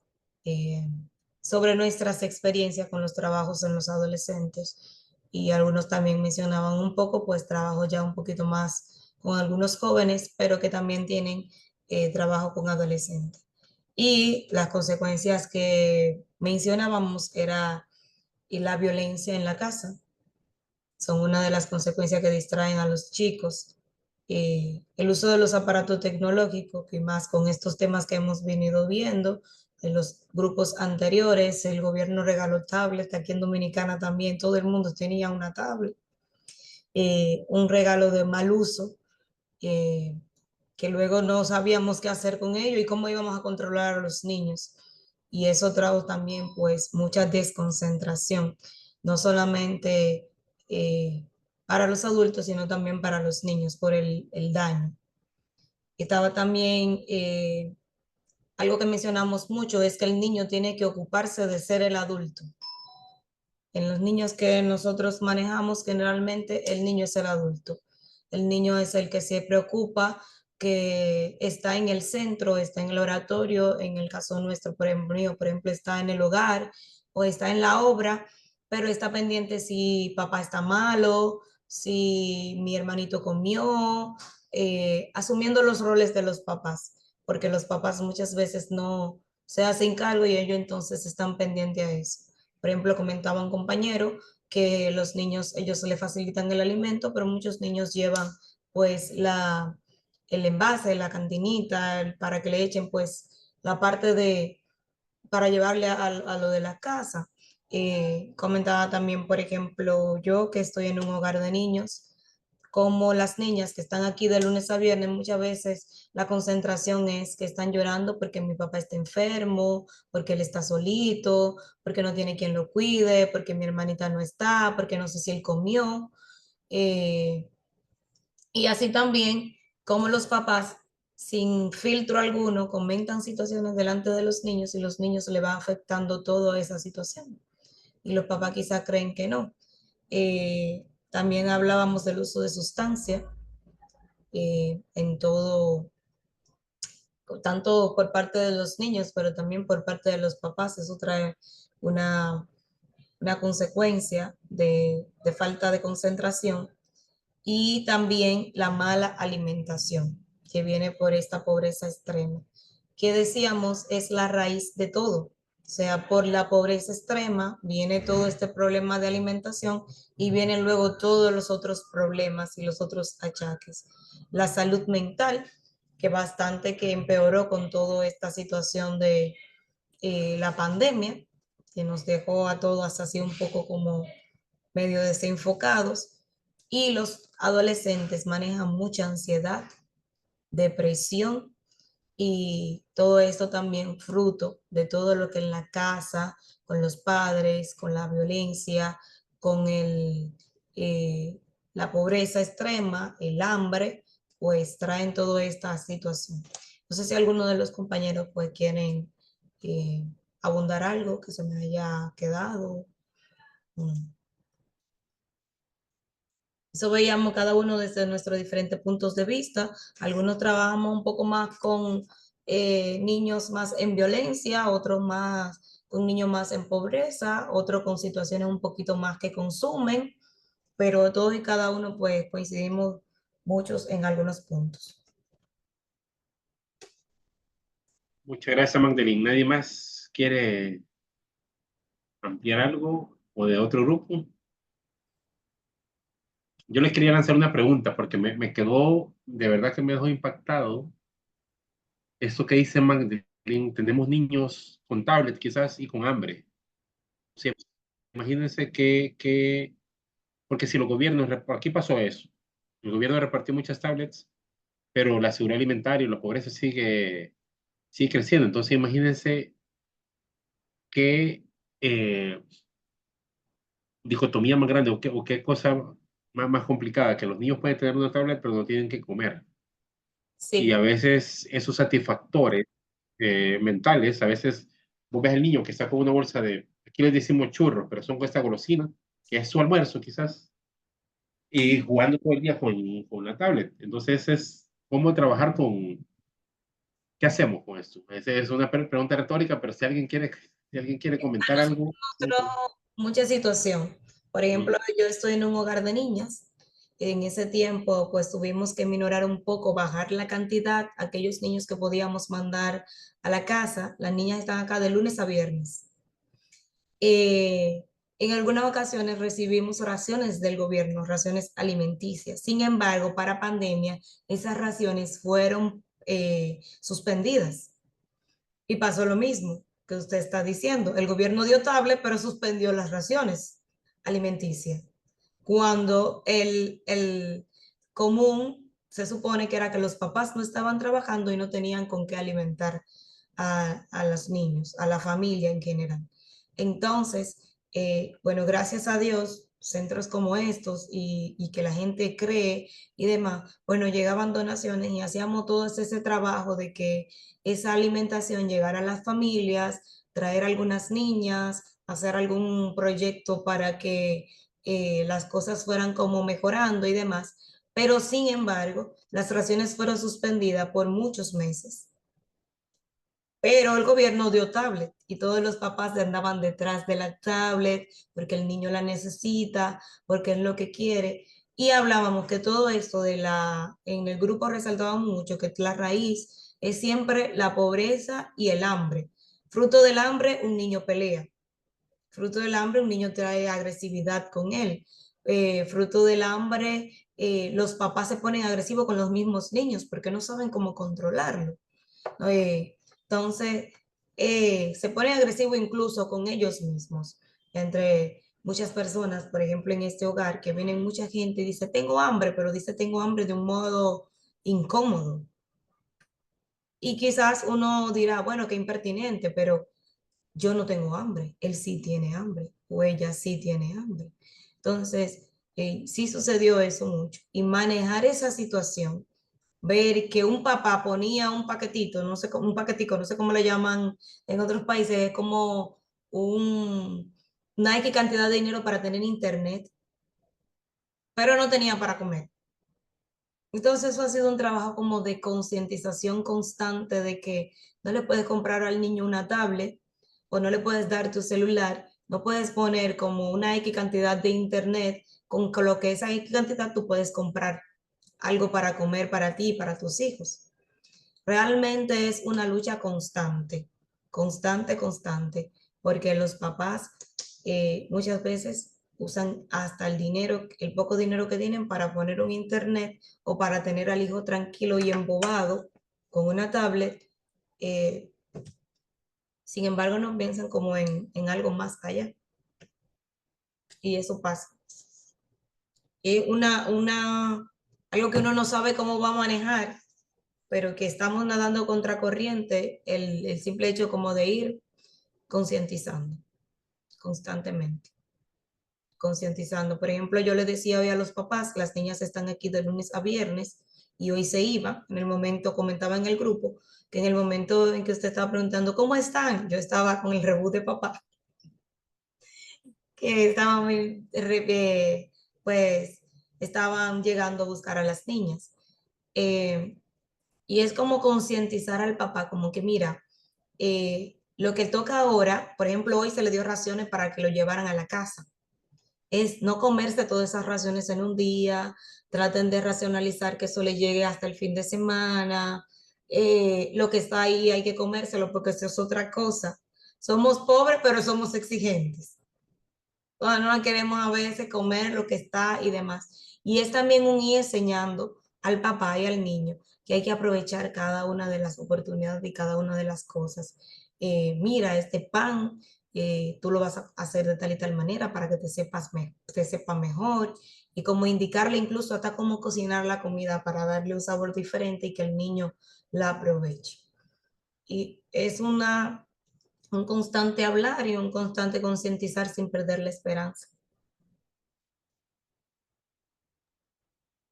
sobre nuestras experiencias con los trabajos en los adolescentes. Y algunos también mencionaban un poco, pues, trabajo ya un poquito más con algunos jóvenes, pero que también tienen trabajo con adolescentes. Y las consecuencias que mencionábamos era y la violencia en la casa. Son una de las consecuencias que distraen a los chicos. El uso de los aparatos tecnológicos, que más con estos temas que hemos venido viendo en los grupos anteriores, el gobierno regaló tablets, aquí en Dominicana también todo el mundo tenía una tablet, un regalo de mal uso, que luego no sabíamos qué hacer con ello y cómo íbamos a controlar a los niños. Y eso trajo también pues mucha desconcentración, no solamente para los adultos, sino también para los niños por el daño. Estaba también algo que mencionamos mucho, es que el niño tiene que ocuparse de ser el adulto. En los niños que nosotros manejamos, generalmente el niño es el adulto. El niño es el que se preocupa, que está en el centro, está en el oratorio, en el caso nuestro, por ejemplo, está en el hogar o está en la obra, pero está pendiente si papá está malo, si mi hermanito comió, asumiendo los roles de los papás, porque los papás muchas veces no se hacen cargo y ellos entonces están pendientes a eso. Por ejemplo, comentaba un compañero que los niños, ellos le facilitan el alimento, pero muchos niños llevan pues el envase, la cantinita, para que le echen pues la parte para llevarle a lo de la casa. Comentaba también, por ejemplo, yo que estoy en un hogar de niños, como las niñas que están aquí de lunes a viernes, muchas veces la concentración es que están llorando porque mi papá está enfermo, porque él está solito, porque no tiene quien lo cuide, porque mi hermanita no está, porque no sé si él comió. Y así también como los papás, sin filtro alguno, comentan situaciones delante de los niños y los niños le va afectando toda esa situación. Y los papás quizá creen que no. También hablábamos del uso de sustancia en todo, tanto por parte de los niños, pero también por parte de los papás. Eso trae una consecuencia de falta de concentración y también la mala alimentación que viene por esta pobreza extrema, que decíamos es la raíz de todo. O sea, por la pobreza extrema viene todo este problema de alimentación y vienen luego todos los otros problemas y los otros achaques. La salud mental, que bastante que empeoró con toda esta situación de la pandemia, que nos dejó a todos así un poco como medio desenfocados, y los adolescentes manejan mucha ansiedad, depresión y todo esto también fruto de todo lo que en la casa, con los padres, con la violencia, con la pobreza extrema, el hambre, pues traen toda esta situación. No sé si alguno de los compañeros pues quieren abundar algo que se me haya quedado. Eso veíamos cada uno desde nuestros diferentes puntos de vista. Algunos trabajamos un poco más con niños más en violencia, otros más con niños más en pobreza, otros con situaciones un poquito más que consumen, pero todos y cada uno pues coincidimos muchos en algunos puntos. Muchas gracias, Magdalena. ¿Nadie más quiere ampliar algo o de otro grupo? Yo les quería lanzar una pregunta porque me quedó, de verdad que me dejó impactado esto que dice Magdalena. Tenemos niños con tablet quizás y con hambre. O sea, imagínense porque si los gobiernos, aquí pasó eso, el gobierno repartió muchas tablets, pero la seguridad alimentaria y la pobreza sigue creciendo. Entonces imagínense qué dicotomía más grande o qué cosa más complicada, que los niños pueden tener una tablet pero no tienen que comer. Sí. Y a veces esos satisfactores mentales, a veces vos ves al niño que está con una bolsa aquí les decimos churros, pero son con esta golosina, que es su almuerzo quizás, y jugando todo el día con la tablet. Entonces es cómo trabajar ¿qué hacemos con esto? Esa es una pregunta retórica, pero si alguien quiere comentar algo. Mucha situación. Por ejemplo, yo estoy en un hogar de niñas. En ese tiempo, pues tuvimos que minorar un poco, bajar la cantidad, aquellos niños que podíamos mandar a la casa. Las niñas están acá de lunes a viernes. En algunas ocasiones recibimos raciones del gobierno, raciones alimenticias. Sin embargo, para pandemia, esas raciones fueron suspendidas. Y pasó lo mismo que usted está diciendo. El gobierno dio tablet, pero suspendió las raciones alimenticias. Cuando el común se supone que era que los papás no estaban trabajando y no tenían con qué alimentar a los niños, a la familia en general. Entonces, bueno, gracias a Dios, centros como estos y que la gente cree y demás, bueno, llegaban donaciones y hacíamos todo ese trabajo de que esa alimentación llegara a las familias, traer algunas niñas, hacer algún proyecto para que las cosas fueran como mejorando y demás. Pero sin embargo, las raciones fueron suspendidas por muchos meses. Pero el gobierno dio tablet y todos los papás andaban detrás de la tablet porque el niño la necesita, porque es lo que quiere. Y hablábamos que todo esto en el grupo resaltábamos mucho que la raíz es siempre la pobreza y el hambre. Fruto del hambre, un niño pelea. Fruto del hambre, un niño trae agresividad con él. Fruto del hambre, los papás se ponen agresivos con los mismos niños porque no saben cómo controlarlo. Entonces, se pone agresivo incluso con ellos mismos. Entre muchas personas, por ejemplo, en este hogar, que viene mucha gente y dice, tengo hambre, pero dice, tengo hambre de un modo incómodo. Y quizás uno dirá, bueno, qué impertinente, pero yo no tengo hambre, él sí tiene hambre o ella sí tiene hambre. Entonces, sí sucedió eso mucho. Y manejar esa situación, ver que un papá ponía un paquetito, no sé, un paquetico, no sé cómo le llaman en otros países, es como una X cantidad de dinero para tener internet, pero no tenía para comer. Entonces eso ha sido un trabajo como de concientización constante de que no le puedes comprar al niño una tablet o no le puedes dar tu celular, no puedes poner como una X cantidad de internet, con lo que esa X cantidad tú puedes comprar algo para comer para ti y para tus hijos. Realmente es una lucha constante, constante, constante, porque los papás muchas veces usan hasta el dinero, el poco dinero que tienen para poner un internet o para tener al hijo tranquilo y embobado con una tablet. Sin embargo, no piensan como en algo más allá. Y eso pasa. Es algo que uno no sabe cómo va a manejar, pero que estamos nadando contra corriente, el simple hecho como de ir concientizando constantemente. Concientizando. Por ejemplo, yo le decía hoy a los papás, las niñas están aquí de lunes a viernes y hoy se iba. En el momento, comentaba en el grupo, que en el momento en que usted estaba preguntando, ¿cómo están? Yo estaba con el reboot de papá, que estaban muy, pues, estaban llegando a buscar a las niñas. Y es como concientizar al papá, como que mira, lo que toca ahora, por ejemplo, hoy se le dio raciones para que lo llevaran a la casa. Es no comerse todas esas raciones en un día, traten de racionalizar que eso le llegue hasta el fin de semana, lo que está ahí hay que comérselo porque eso es otra cosa. Somos pobres, pero somos exigentes. Bueno, no queremos a veces comer lo que está y demás. Y es también un ir enseñando al papá y al niño que hay que aprovechar cada una de las oportunidades y cada una de las cosas. Mira, este pan, tú lo vas a hacer de tal y tal manera para que te sepa mejor y como indicarle incluso hasta cómo cocinar la comida para darle un sabor diferente y que el niño la aproveche. Y es un constante hablar y un constante concientizar sin perder la esperanza.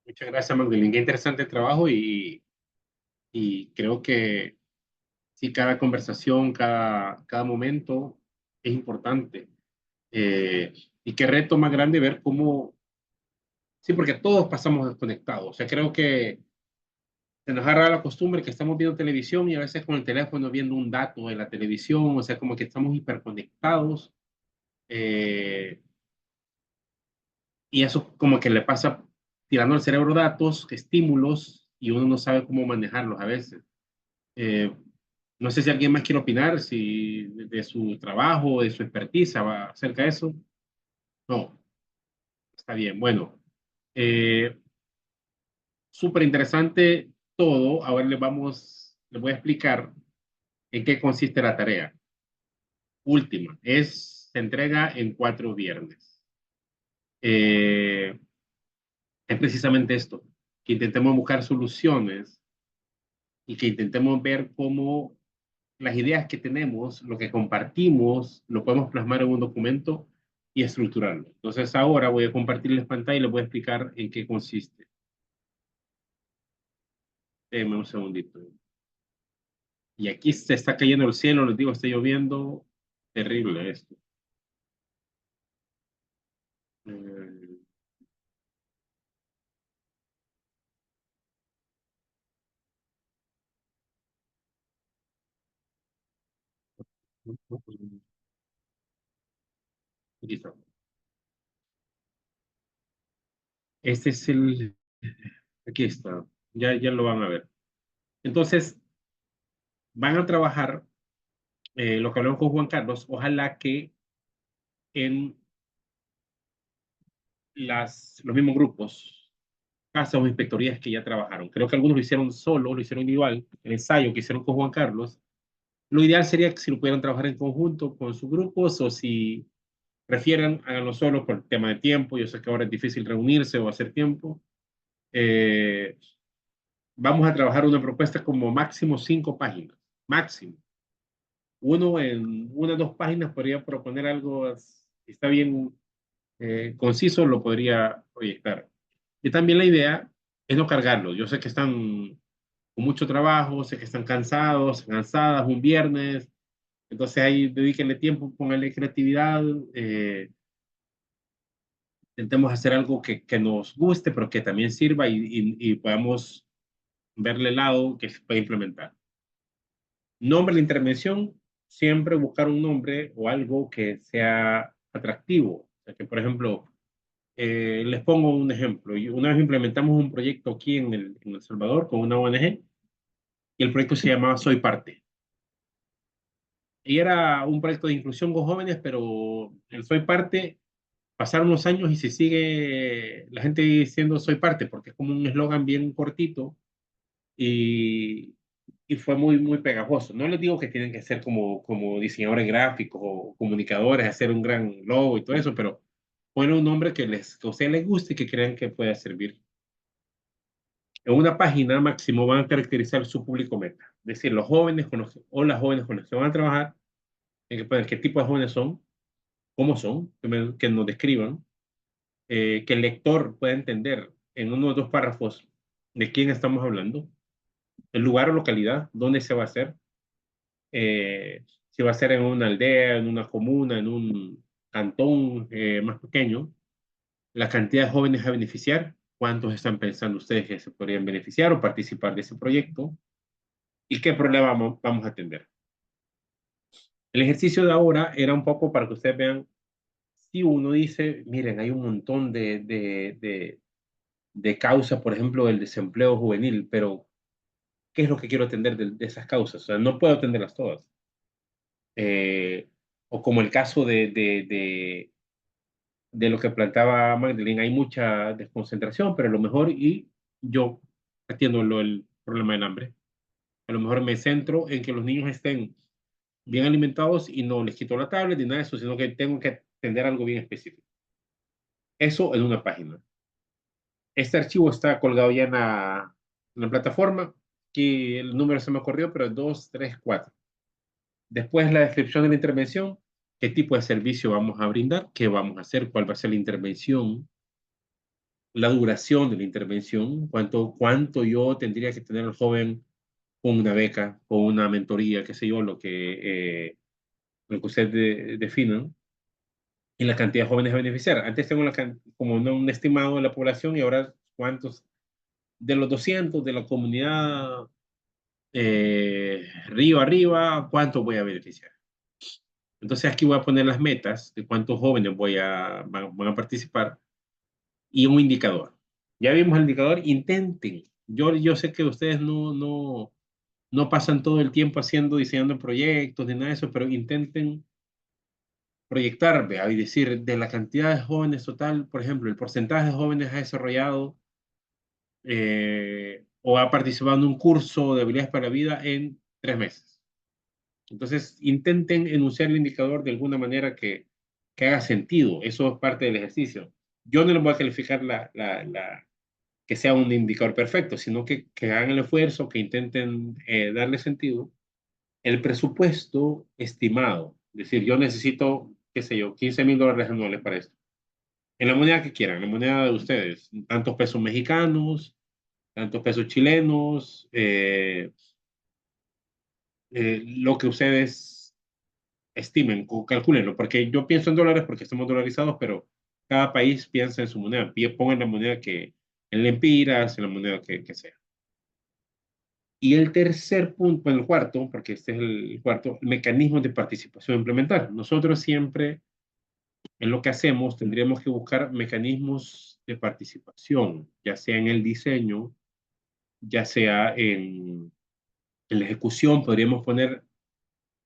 Muchas gracias, Magdalena. Qué interesante trabajo y creo que sí, cada conversación, cada momento es importante. Y qué reto más grande ver cómo, sí, porque todos pasamos desconectados. O sea, creo que se nos agarra la costumbre que estamos viendo televisión y a veces con el teléfono viendo un dato de la televisión, o sea, como que estamos hiperconectados. Y eso como que le pasa tirando al cerebro datos, estímulos, y uno no sabe cómo manejarlos a veces. Eh, no sé si alguien más quiere opinar, si de su trabajo, de su expertiza va acerca de eso. No, está bien. Bueno, súper interesante todo. Ahora les voy a explicar en qué consiste la tarea. Última, se entrega en 4 viernes. Es precisamente esto, que intentemos buscar soluciones y que intentemos ver cómo las ideas que tenemos, lo que compartimos, lo podemos plasmar en un documento y estructurarlo. Entonces ahora voy a compartirles pantalla y les voy a explicar en qué consiste. Déjenme un segundito. Y aquí se está cayendo el cielo, les digo, está lloviendo. Terrible esto. Eh, Aquí está. Este es aquí está. Ya lo van a ver. Entonces, van a trabajar lo que hablamos con Juan Carlos. Ojalá que en los mismos grupos, casas o inspectorías que ya trabajaron. Creo que algunos lo hicieron solo, lo hicieron igual, el ensayo que hicieron con Juan Carlos, Lo ideal sería que si lo pudieran trabajar en conjunto con sus grupos, o si prefieren, háganlo solo por el tema de tiempo. Yo sé que ahora es difícil reunirse o hacer tiempo. Vamos a trabajar una propuesta como máximo 5 páginas, máximo. Uno en 1 o 2 páginas podría proponer algo, si está bien conciso, lo podría proyectar. Y también la idea es no cargarlo. Yo sé que están con mucho trabajo, sé que están cansados, cansadas, un viernes, entonces ahí dedíquenle tiempo, pónganle creatividad, intentemos hacer algo que nos guste, pero que también sirva y podamos verle el lado que se puede implementar. Nombre de la intervención, siempre buscar un nombre o algo que sea atractivo. O sea, que, por ejemplo, les pongo un ejemplo. Una vez implementamos un proyecto aquí en El Salvador con una ONG y el proyecto se llamaba Soy Parte. Y era un proyecto de inclusión con jóvenes, pero el Soy Parte, pasaron los años y se sigue la gente diciendo Soy Parte, porque es como un eslogan bien cortito y, y fue muy, muy pegajoso. No les digo que tienen que ser como diseñadores gráficos o comunicadores, hacer un gran logo y todo eso, pero ponen un nombre que a ustedes les guste y que crean que pueda servir. En una página máximo van a caracterizar su público meta, es decir, los jóvenes o las jóvenes con los que van a trabajar, en que poner qué tipo de jóvenes son, cómo son, que nos describan, que el lector pueda entender en 1 o 2 párrafos de quién estamos hablando, el lugar o localidad, dónde se va a hacer, si va a ser en una aldea, en una comuna, en un cantón más pequeño, la cantidad de jóvenes a beneficiar, cuántos están pensando ustedes que se podrían beneficiar o participar de ese proyecto y qué problema vamos a atender. El ejercicio de ahora era un poco para que ustedes vean, si uno dice, miren, hay un montón de causas, por ejemplo, del desempleo juvenil, pero ¿qué es lo que quiero atender de esas causas? O sea, no puedo atenderlas todas. O como el caso de lo que planteaba Magdalene, hay mucha desconcentración, pero a lo mejor, y yo atiendo el problema del hambre, a lo mejor me centro en que los niños estén bien alimentados y no les quito la tablet ni nada de eso, sino que tengo que atender algo bien específico. Eso en una página. Este archivo está colgado ya en la plataforma, que el número se me ocurrió, pero es 2, 3, 4. Después la descripción de la intervención, qué tipo de servicio vamos a brindar, qué vamos a hacer, cuál va a ser la intervención, la duración de la intervención, cuánto yo tendría que tener al joven con una beca, con una mentoría, qué sé yo, lo que ustedes definan, y la cantidad de jóvenes a beneficiar. Antes tengo como un estimado de la población y ahora cuántos de los 200 de la comunidad río arriba, cuántos voy a beneficiar. Entonces aquí voy a poner las metas de cuántos jóvenes van a participar y un indicador. Ya vimos el indicador, intenten. Yo sé que ustedes no pasan todo el tiempo diseñando proyectos ni nada de eso, pero intenten proyectar, y decir, de la cantidad de jóvenes total, por ejemplo, el porcentaje de jóvenes ha desarrollado o ha participado en un curso de habilidades para la vida en 3 meses. Entonces, intenten enunciar el indicador de alguna manera que haga sentido. Eso es parte del ejercicio. Yo no les voy a calificar que sea un indicador perfecto, sino que hagan el esfuerzo, que intenten darle sentido. El presupuesto estimado, es decir, yo necesito, qué sé yo, $15,000 anuales para esto. En la moneda que quieran, en la moneda de ustedes, tantos pesos mexicanos, tantos pesos chilenos, lo que ustedes estimen, calculenlo, porque yo pienso en dólares porque estamos dolarizados, pero cada país piensa en su moneda, pongan la moneda en lempiras, en la moneda que sea. Y el tercer punto, el cuarto, porque este es el cuarto, mecanismos de participación implementar. Nosotros siempre, en lo que hacemos, tendríamos que buscar mecanismos de participación, ya sea en el diseño, ya sea en la ejecución, podríamos poner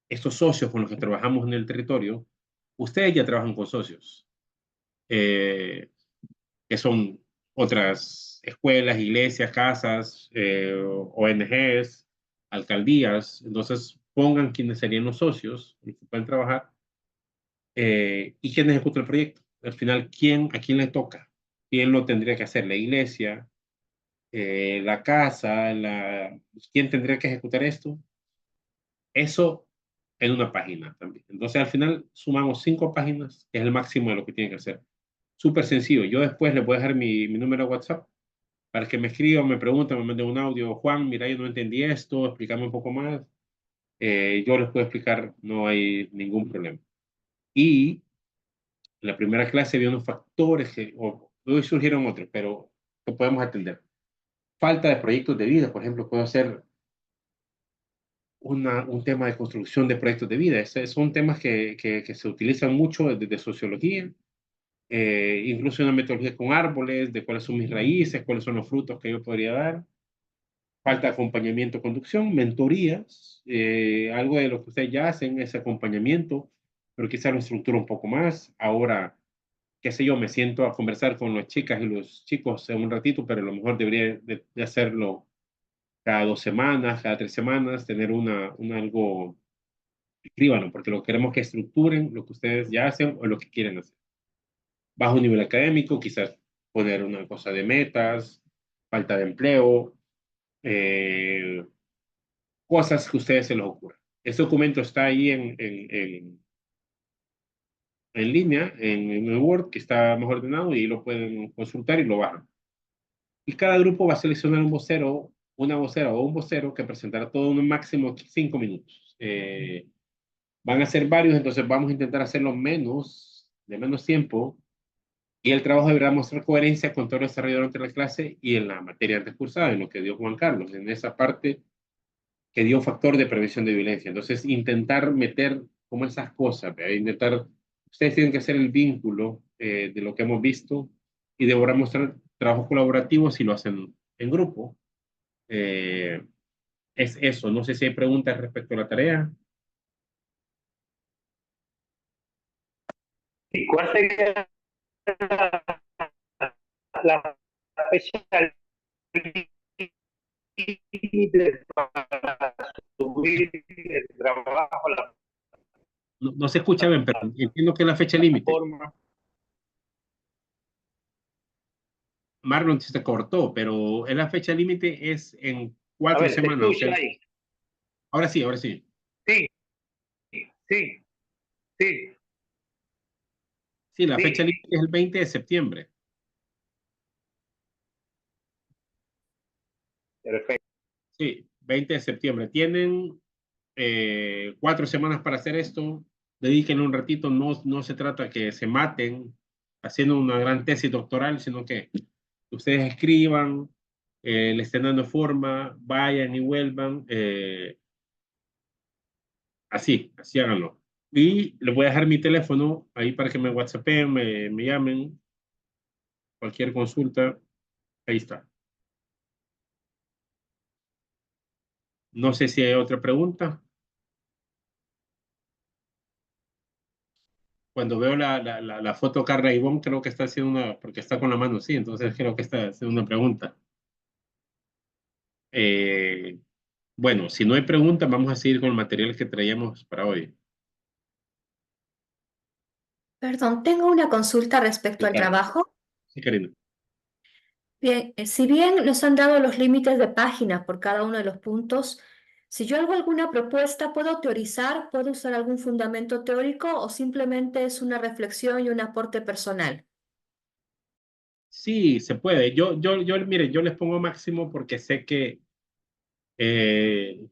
estos socios con los que trabajamos en el territorio. Ustedes ya trabajan con socios, que son otras escuelas, iglesias, casas, ONGs, alcaldías. Entonces, pongan quiénes serían los socios, los que pueden trabajar, y quién ejecuta el proyecto. Al final, a quién le toca, quién lo tendría que hacer, la iglesia, la casa, quién tendría que ejecutar esto. Eso en una página también. Entonces, al final, sumamos 5 páginas, que es el máximo de lo que tienen que hacer. Súper sencillo. Yo después les voy a dejar mi número de WhatsApp para que me escriban, me pregunten, me manden un audio. Juan, mira, yo no entendí esto, explícame un poco más. Yo les puedo explicar, no hay ningún problema. Y en la primera clase había unos factores que hoy surgieron otros, pero que podemos atender. Falta de proyectos de vida, por ejemplo, puedo hacer un tema de construcción de proyectos de vida. Son temas que se utilizan mucho desde sociología, incluso una metodología con árboles, de cuáles son mis raíces, cuáles son los frutos que yo podría dar. Falta de acompañamiento, conducción, mentorías, algo de lo que ustedes ya hacen, ese acompañamiento, pero quizá lo estructura un poco más. Ahora, qué sé yo, me siento a conversar con las chicas y los chicos en un ratito, pero a lo mejor debería de hacerlo cada 2 semanas, cada 3 semanas, tener algo, escríbanlo, porque lo queremos que estructuren lo que ustedes ya hacen o lo que quieren hacer. Bajo nivel académico, quizás poner una cosa de metas, falta de empleo, cosas que a ustedes se les ocurran. Este documento está ahí en línea, en el Word, que está más ordenado, y lo pueden consultar y lo bajan. Y cada grupo va a seleccionar un vocero, una vocera o un vocero que presentará todo en un máximo de 5 minutos. Van a ser varios, entonces vamos a intentar hacerlo de menos tiempo, y el trabajo deberá mostrar coherencia con todo lo desarrollado durante la clase y en la materia antes cursada, en lo que dio Juan Carlos, en esa parte que dio factor de prevención de violencia. Entonces, intentar meter como esas cosas, ¿verdad? Ustedes tienen que hacer el vínculo de lo que hemos visto y deberán mostrar trabajo colaborativo si lo hacen en grupo. Es eso. No sé si hay preguntas respecto a la tarea. ¿Y cuál sería la fecha límite para subir el trabajo a la No se escucha bien, pero entiendo que es la fecha límite. plataforma? Marlon se cortó, pero la fecha límite es en A 4 ver, ¿te semanas. O sea, escucha ahí? ahora sí, ahora sí. Sí, sí, sí, Sí, la fecha sí. límite es el 20 de septiembre. Perfecto. Sí, 20 de septiembre. Tienen 4 semanas para hacer esto. Dedíquenle un ratito. No se trata que se maten haciendo una gran tesis doctoral, sino que ustedes escriban, le estén dando forma, vayan y vuelvan. Así háganlo. Y les voy a dejar mi teléfono ahí para que me whatsappen, me llamen, cualquier consulta, ahí está. No sé si hay otra pregunta. Cuando veo la foto de Carla Ivonne, creo que está haciendo porque está con la mano así, entonces creo que está haciendo una pregunta. Bueno, si no hay pregunta, vamos a seguir con el material que traíamos para hoy. Perdón, tengo una consulta respecto Sí, al Carla. trabajo. Sí, Karina. Bien, si bien nos han dado los límites de página por cada uno de los puntos, si yo hago alguna propuesta, ¿puedo teorizar? ¿Puedo usar algún fundamento teórico o simplemente es una reflexión y un aporte personal? Sí, se puede. Mire, yo les pongo máximo porque sé que o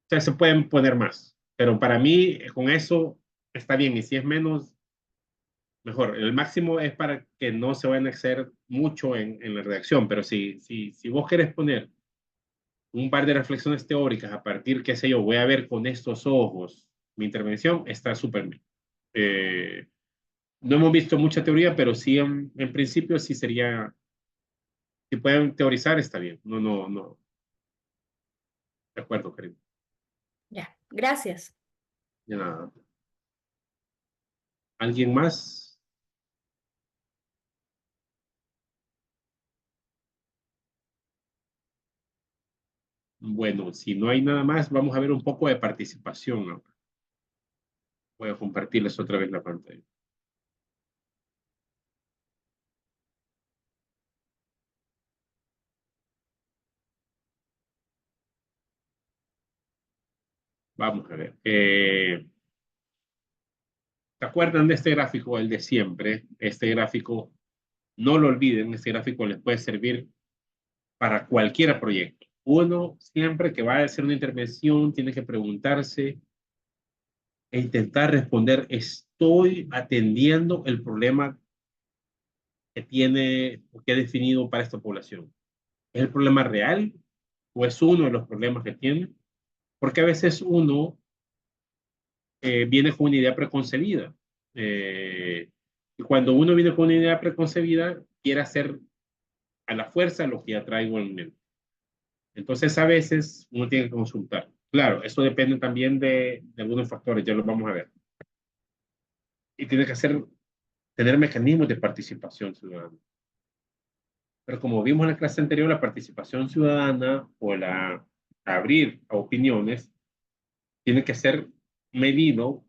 sea, se pueden poner más, pero para mí con eso está bien, y si es menos, mejor. El máximo es para que no se vayan a exceder mucho en la redacción, pero si vos querés poner un par de reflexiones teóricas a partir, qué sé yo, voy a ver con estos ojos mi intervención, está súper bien. No hemos visto mucha teoría, pero sí en principio sí sería, si pueden teorizar, está bien. No. De acuerdo, querido. Ya, gracias. De nada. ¿Alguien más? Bueno, si no hay nada más, vamos a ver un poco de participación ahora. Voy a compartirles otra vez la pantalla. Vamos a ver. ¿Se acuerdan de este gráfico, el de siempre? Este gráfico, no lo olviden, este gráfico les puede servir para cualquier proyecto. Uno, siempre que va a hacer una intervención, tiene que preguntarse e intentar responder, ¿estoy atendiendo el problema que tiene o que he definido para esta población? ¿Es el problema real o es uno de los problemas que tiene? Porque a veces uno viene con una idea preconcebida. Y cuando uno viene con una idea preconcebida, quiere hacer a la fuerza lo que ya traigo en mente. Entonces, a veces uno tiene que consultar. Claro, eso depende también de algunos factores, ya los vamos a ver. Y tiene que tener mecanismos de participación ciudadana. Pero como vimos en la clase anterior, la participación ciudadana o la abrir a opiniones tiene que ser medido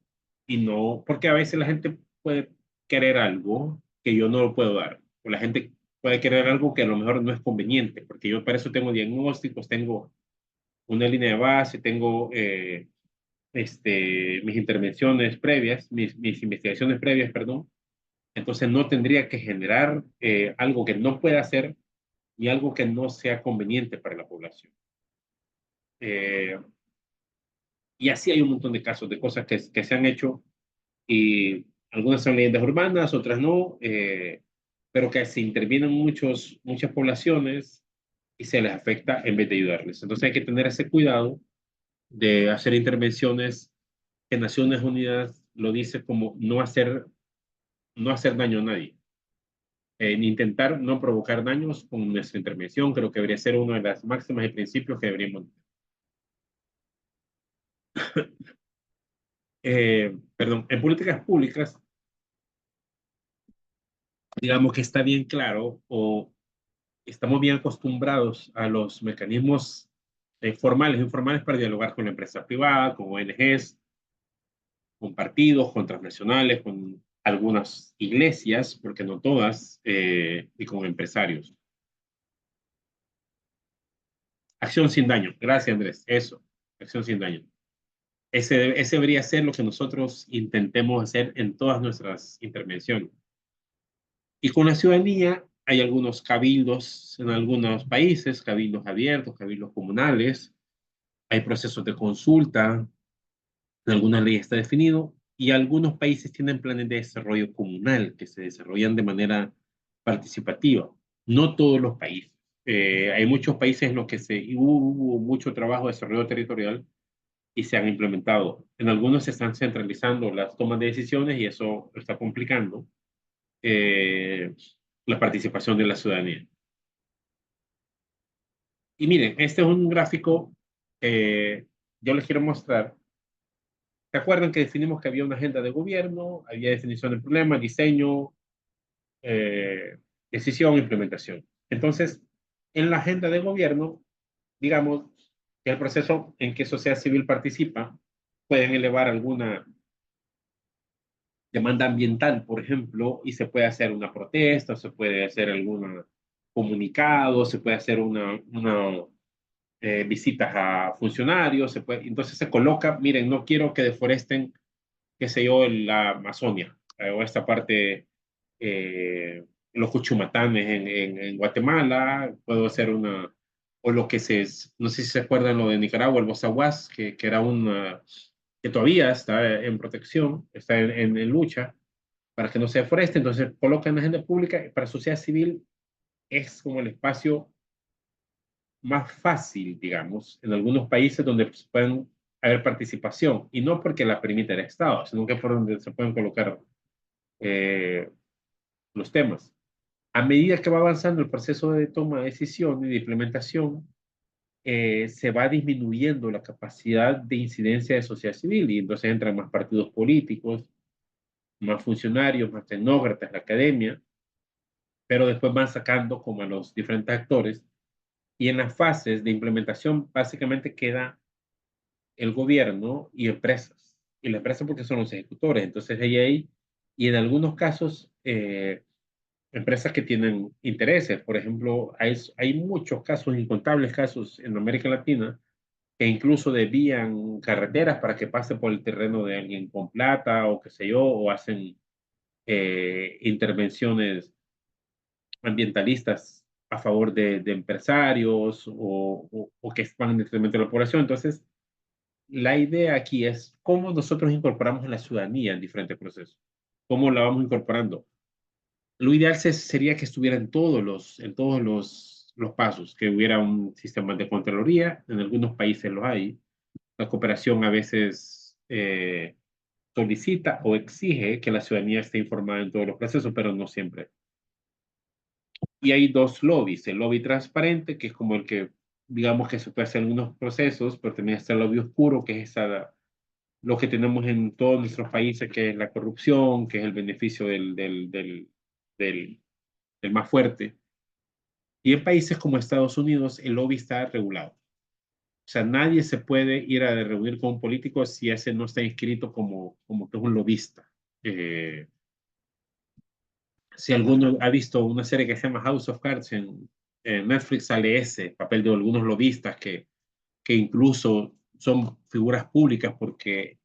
y no, porque a veces la gente puede querer algo que yo no lo puedo dar, o la gente puede querer algo que a lo mejor no es conveniente, porque yo para eso tengo diagnósticos, tengo una línea de base, tengo mis intervenciones previas, mis investigaciones previas, perdón. Entonces no tendría que generar algo que no pueda hacer y algo que no sea conveniente para la población. Y así hay un montón de casos, de cosas que se han hecho y algunas son leyendas urbanas, otras no, pero que se intervienen muchas poblaciones y se les afecta en vez de ayudarles. Entonces hay que tener ese cuidado de hacer intervenciones que Naciones Unidas lo dice como no hacer daño a nadie. Ni intentar no provocar daños con nuestra intervención, creo que debería ser una de las máximas y principios que deberíamos. Perdón, en políticas públicas, digamos que está bien claro o estamos bien acostumbrados a los mecanismos formales e informales para dialogar con la empresa privada, con ONGs, con partidos, con transnacionales, con algunas iglesias, porque no todas, y con empresarios. Acción sin daño. Gracias, Andrés. Eso, acción sin daño. Ese debería ser lo que nosotros intentemos hacer en todas nuestras intervenciones. Y con la ciudadanía hay algunos cabildos en algunos países, cabildos abiertos, cabildos comunales, hay procesos de consulta, en algunas leyes está definido, y algunos países tienen planes de desarrollo comunal que se desarrollan de manera participativa. No todos los países. Hay muchos países en los que hubo mucho trabajo de desarrollo territorial y se han implementado. En algunos se están centralizando las tomas de decisiones y eso está complicando la participación de la ciudadanía. Y miren, este es un gráfico que yo les quiero mostrar. ¿Se acuerdan que definimos que había una agenda de gobierno, había definición del problema, diseño, decisión, implementación? Entonces, en la agenda de gobierno, digamos que el proceso en que sociedad civil participa, pueden elevar alguna demanda ambiental, por ejemplo, y se puede hacer una protesta, se puede hacer algún comunicado, se puede hacer visitas a funcionarios, entonces se coloca, miren, no quiero que deforesten, qué sé yo, la Amazonia, o esta parte, los Cuchumatanes en Guatemala, puedo hacer o lo que no sé si se acuerdan lo de Nicaragua, el Bozaguas, que era que todavía está en protección, está en lucha para que no se deforeste, entonces colocan en la agenda pública. Para sociedad civil es como el espacio más fácil, digamos, en algunos países donde pueden haber participación, y no porque la permita el Estado, sino que por donde se pueden colocar los temas. A medida que va avanzando el proceso de toma de decisión y de implementación, se va disminuyendo la capacidad de incidencia de sociedad civil, y entonces entran más partidos políticos, más funcionarios, más tecnócratas, la academia, pero después van sacando como a los diferentes actores Y en las fases de implementación básicamente queda el gobierno y empresas. Y la empresa porque son los ejecutores. Entonces ahí, y en algunos casos, empresas que tienen intereses. Por ejemplo, hay muchos casos, incontables casos en América Latina, que incluso desvían carreteras para que pase por el terreno de alguien con plata o qué sé yo, o hacen intervenciones ambientalistas a favor de empresarios o que van en detrimento de la población. Entonces, la idea aquí es cómo nosotros incorporamos a la ciudadanía en diferentes procesos, cómo la vamos incorporando. Lo ideal sería que estuviera en todos los pasos, que hubiera un sistema de Contraloría, en algunos países los hay. La cooperación a veces solicita o exige que la ciudadanía esté informada en todos los procesos, pero no siempre. Y hay dos lobbies, el lobby transparente, que es como el que, digamos que se puede hacer en algunos procesos, pero también está el lobby oscuro, que es lo que tenemos en todos nuestros países, que es la corrupción, que es el beneficio del más fuerte. Y en países como Estados Unidos, el lobby está regulado. O sea, nadie se puede ir a reunir con un político si ese no está inscrito como que es un lobista. Si alguno ha visto una serie que se llama House of Cards en Netflix, sale ese papel de algunos lobistas que incluso son figuras públicas porque,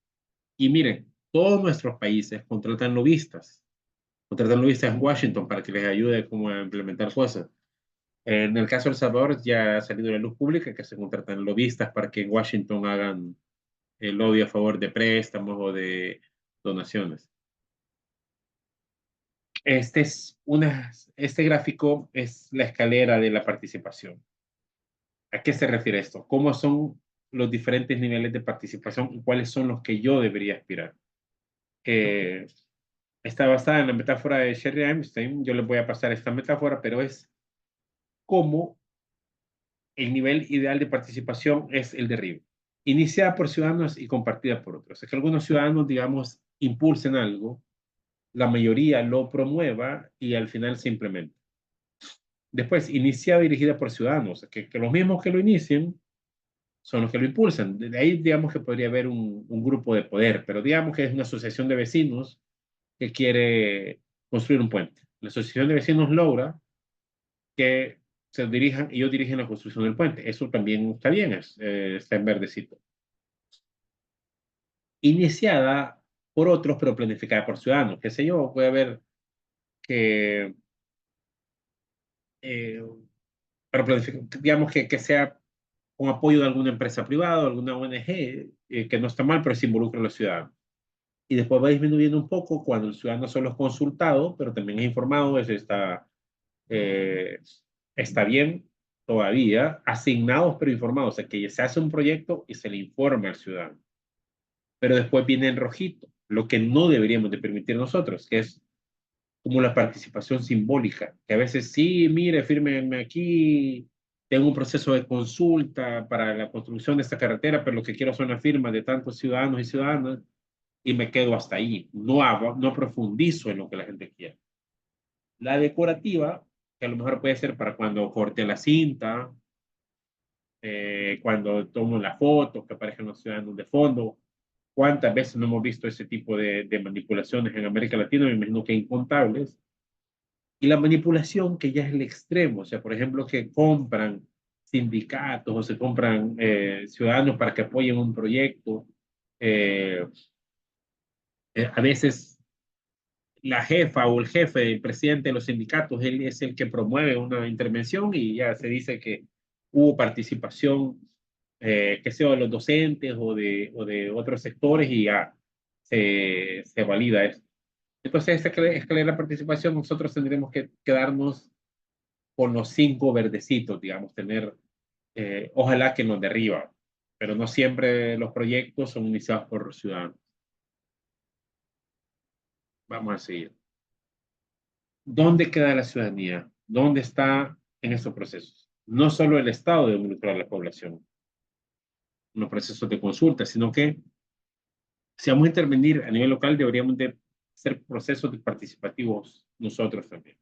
y miren, todos nuestros países contratan lobistas en Washington para que les ayude como a implementar cosas. En el caso de El Salvador ya ha salido a la luz pública que se contratan lobistas para que en Washington hagan el lobby a favor de préstamos o de donaciones. Este gráfico es la escalera de la participación. ¿A qué se refiere esto? ¿Cómo son los diferentes niveles de participación y cuáles son los que yo debería aspirar? Está basada en la metáfora de Sherry Einstein. Yo les voy a pasar esta metáfora, pero es cómo el nivel ideal de participación es el de arriba, iniciada por ciudadanos y compartida por otros. Es que algunos ciudadanos, digamos, impulsen algo, la mayoría lo promueva y al final se implementa. Después, iniciada dirigida por ciudadanos, que los mismos que lo inicien son los que lo impulsan. De ahí, digamos que podría haber un grupo de poder, pero digamos que es una asociación de vecinos que quiere construir un puente. La asociación de vecinos logra que se dirijan, ellos dirigen la construcción del puente. Eso también está bien, está en verdecito. Iniciada por otros, pero planificada por ciudadanos. Qué sé yo, puede haber que, pero digamos que sea con apoyo de alguna empresa privada, alguna ONG, que no está mal, pero se involucra a los ciudadanos. Y después va disminuyendo un poco cuando el ciudadano solo es consultado, pero también es informado, eso está bien todavía, asignados pero informados, o sea que se hace un proyecto y se le informa al ciudadano. Pero después viene en rojito, lo que no deberíamos de permitir nosotros, que es como la participación simbólica, que a veces sí, mire, fírmenme aquí, tengo un proceso de consulta para la construcción de esta carretera, pero lo que quiero son las firmas de tantos ciudadanos y ciudadanas y me quedo hasta ahí, no profundizo en lo que la gente quiere. La decorativa, que a lo mejor puede ser para cuando corte la cinta, cuando tomo la foto, que aparezcan los ciudadanos de fondo. ¿Cuántas veces no hemos visto ese tipo de manipulaciones en América Latina? Me imagino que incontables. Y la manipulación que ya es el extremo, o sea, por ejemplo, que compran sindicatos o se compran ciudadanos para que apoyen un proyecto. A veces la jefa o el jefe, el presidente de los sindicatos, él es el que promueve una intervención y ya se dice que hubo participación, que sea de los docentes o de otros sectores y ya se valida esto. Entonces, esta escalera de participación, nosotros tendremos que quedarnos con los 5 verdecitos, digamos, tener, ojalá que nos derriba, pero no siempre los proyectos son iniciados por los ciudadanos. Vamos a seguir. ¿Dónde queda la ciudadanía? ¿Dónde está en estos procesos? No solo el Estado debe involucrar a la población en los procesos de consulta, sino que si vamos a intervenir a nivel local, deberíamos de hacer procesos participativos nosotros también.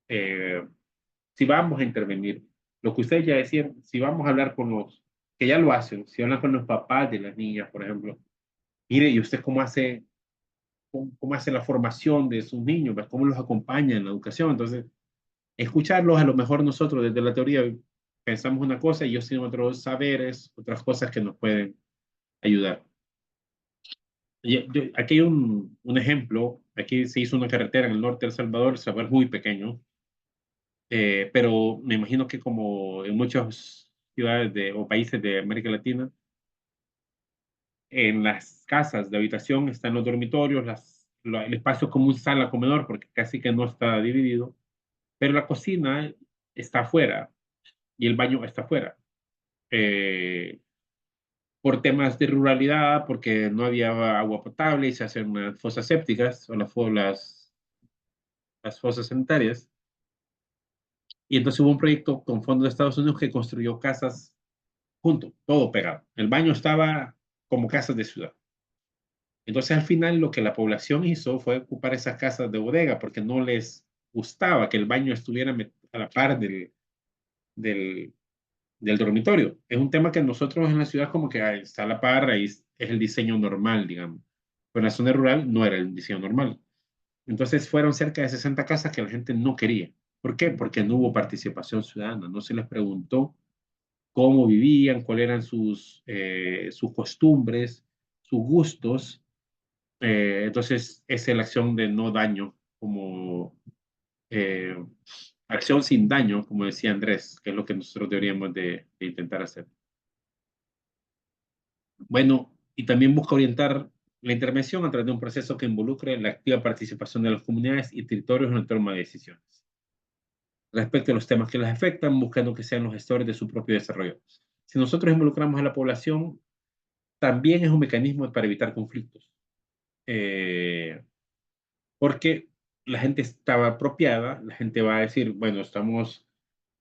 Si vamos a intervenir, lo que ustedes ya decían, si vamos a hablar con los que ya lo hacen, si hablan con los papás de las niñas, por ejemplo, mire, ¿y usted cómo hace la formación de sus niños? ¿Ves? ¿Cómo los acompaña en la educación? Entonces, escucharlos, a lo mejor nosotros desde la teoría pensamos una cosa y ellos tienen otros saberes, otras cosas que nos pueden ayudar. Aquí hay un ejemplo, aquí se hizo una carretera en el norte de El Salvador, es muy pequeño, pero me imagino que como en muchas ciudades o países de América Latina, en las casas de habitación están los dormitorios, el espacio común sala, comedor, porque casi que no está dividido, pero la cocina está afuera y el baño está afuera. Por temas de ruralidad, porque no había agua potable y se hacen unas fosas sépticas o las fosas sanitarias. Y entonces hubo un proyecto con fondos de Estados Unidos que construyó casas junto, todo pegado. El baño estaba como casas de ciudad. Entonces al final lo que la población hizo fue ocupar esas casas de bodega porque no les gustaba que el baño estuviera a la par del dormitorio. Es un tema que nosotros en la ciudad como que está a la par y es el diseño normal, digamos. Pero en la zona rural no era el diseño normal. Entonces fueron cerca de 60 casas que la gente no quería. ¿Por qué? Porque no hubo participación ciudadana, no se les preguntó cómo vivían, cuáles eran sus costumbres, sus gustos. Entonces, esa es la acción de no daño, como eh, acción sin daño, como decía Andrés, que es lo que nosotros deberíamos de intentar hacer. Bueno, y también busca orientar la intervención a través de un proceso que involucre la activa participación de las comunidades y territorios en la toma de decisiones. Respecto a los temas que las afectan, buscando que sean los gestores de su propio desarrollo. Si nosotros involucramos a la población, también es un mecanismo para evitar conflictos. Porque la gente estaba apropiada, la gente va a decir, bueno,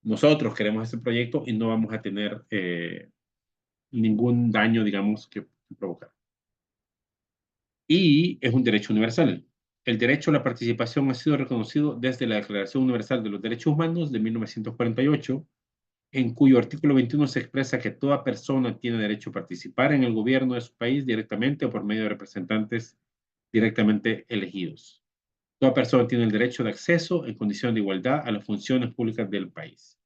nosotros queremos este proyecto y no vamos a tener ningún daño, digamos, que provocar. Y es un derecho universal. El derecho a la participación ha sido reconocido desde la Declaración Universal de los Derechos Humanos de 1948, en cuyo artículo 21 se expresa que toda persona tiene derecho a participar en el gobierno de su país directamente o por medio de representantes directamente elegidos. Toda persona tiene el derecho de acceso en condición de igualdad a las funciones públicas del país.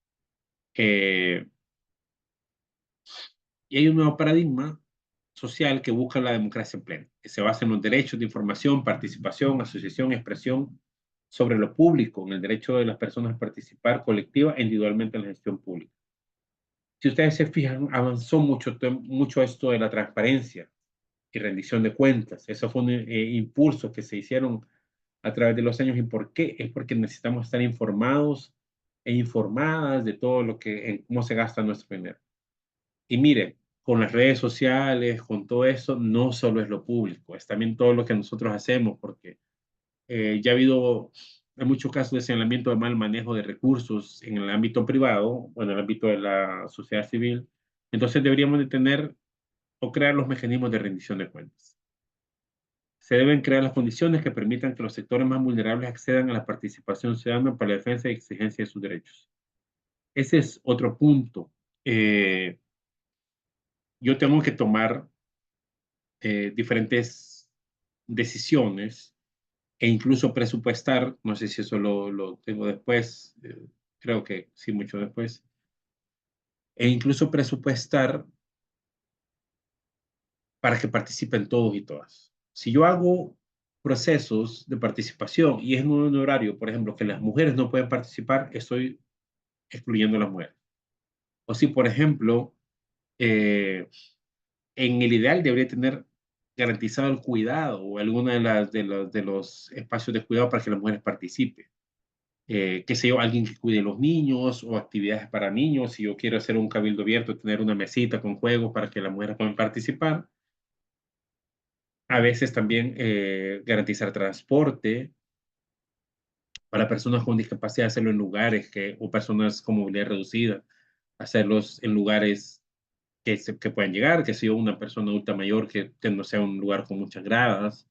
Y hay un nuevo paradigma social que busca la democracia plena, que se basa en los derechos de información, participación, asociación, expresión sobre lo público, en el derecho de las personas a participar colectiva e individualmente en la gestión pública. Si ustedes se fijan, avanzó mucho esto de la transparencia y rendición de cuentas. Eso fue un impulso que se hicieron a través de los años. ¿Y por qué? Es porque necesitamos estar informados e informadas de todo en cómo se gasta nuestro dinero. Y mire, con las redes sociales, con todo eso, no solo es lo público, es también todo lo que nosotros hacemos, porque ya ha habido muchos casos de señalamiento de mal manejo de recursos en el ámbito privado o en el ámbito de la sociedad civil. Entonces deberíamos de tener o crear los mecanismos de rendición de cuentas. Se deben crear las condiciones que permitan que los sectores más vulnerables accedan a la participación ciudadana para la defensa y exigencia de sus derechos. Ese es otro punto. Yo tengo que tomar diferentes decisiones e incluso presupuestar, no sé si eso lo tengo después, creo que sí, mucho después, e incluso presupuestar para que participen todos y todas. Si yo hago procesos de participación y es en un horario, por ejemplo, que las mujeres no pueden participar, estoy excluyendo a las mujeres. O si, por ejemplo, en el ideal debería tener garantizado el cuidado o alguna de los espacios de cuidado para que las mujeres participen. Qué sé yo, alguien que cuide a los niños o actividades para niños. Si yo quiero hacer un cabildo abierto, tener una mesita con juegos para que las mujeres puedan participar. A veces también garantizar transporte para personas con discapacidad, hacerlo en lugares o personas con movilidad reducida, hacerlos en lugares que puedan llegar, que sea una persona adulta mayor que no sea un lugar con muchas gradas,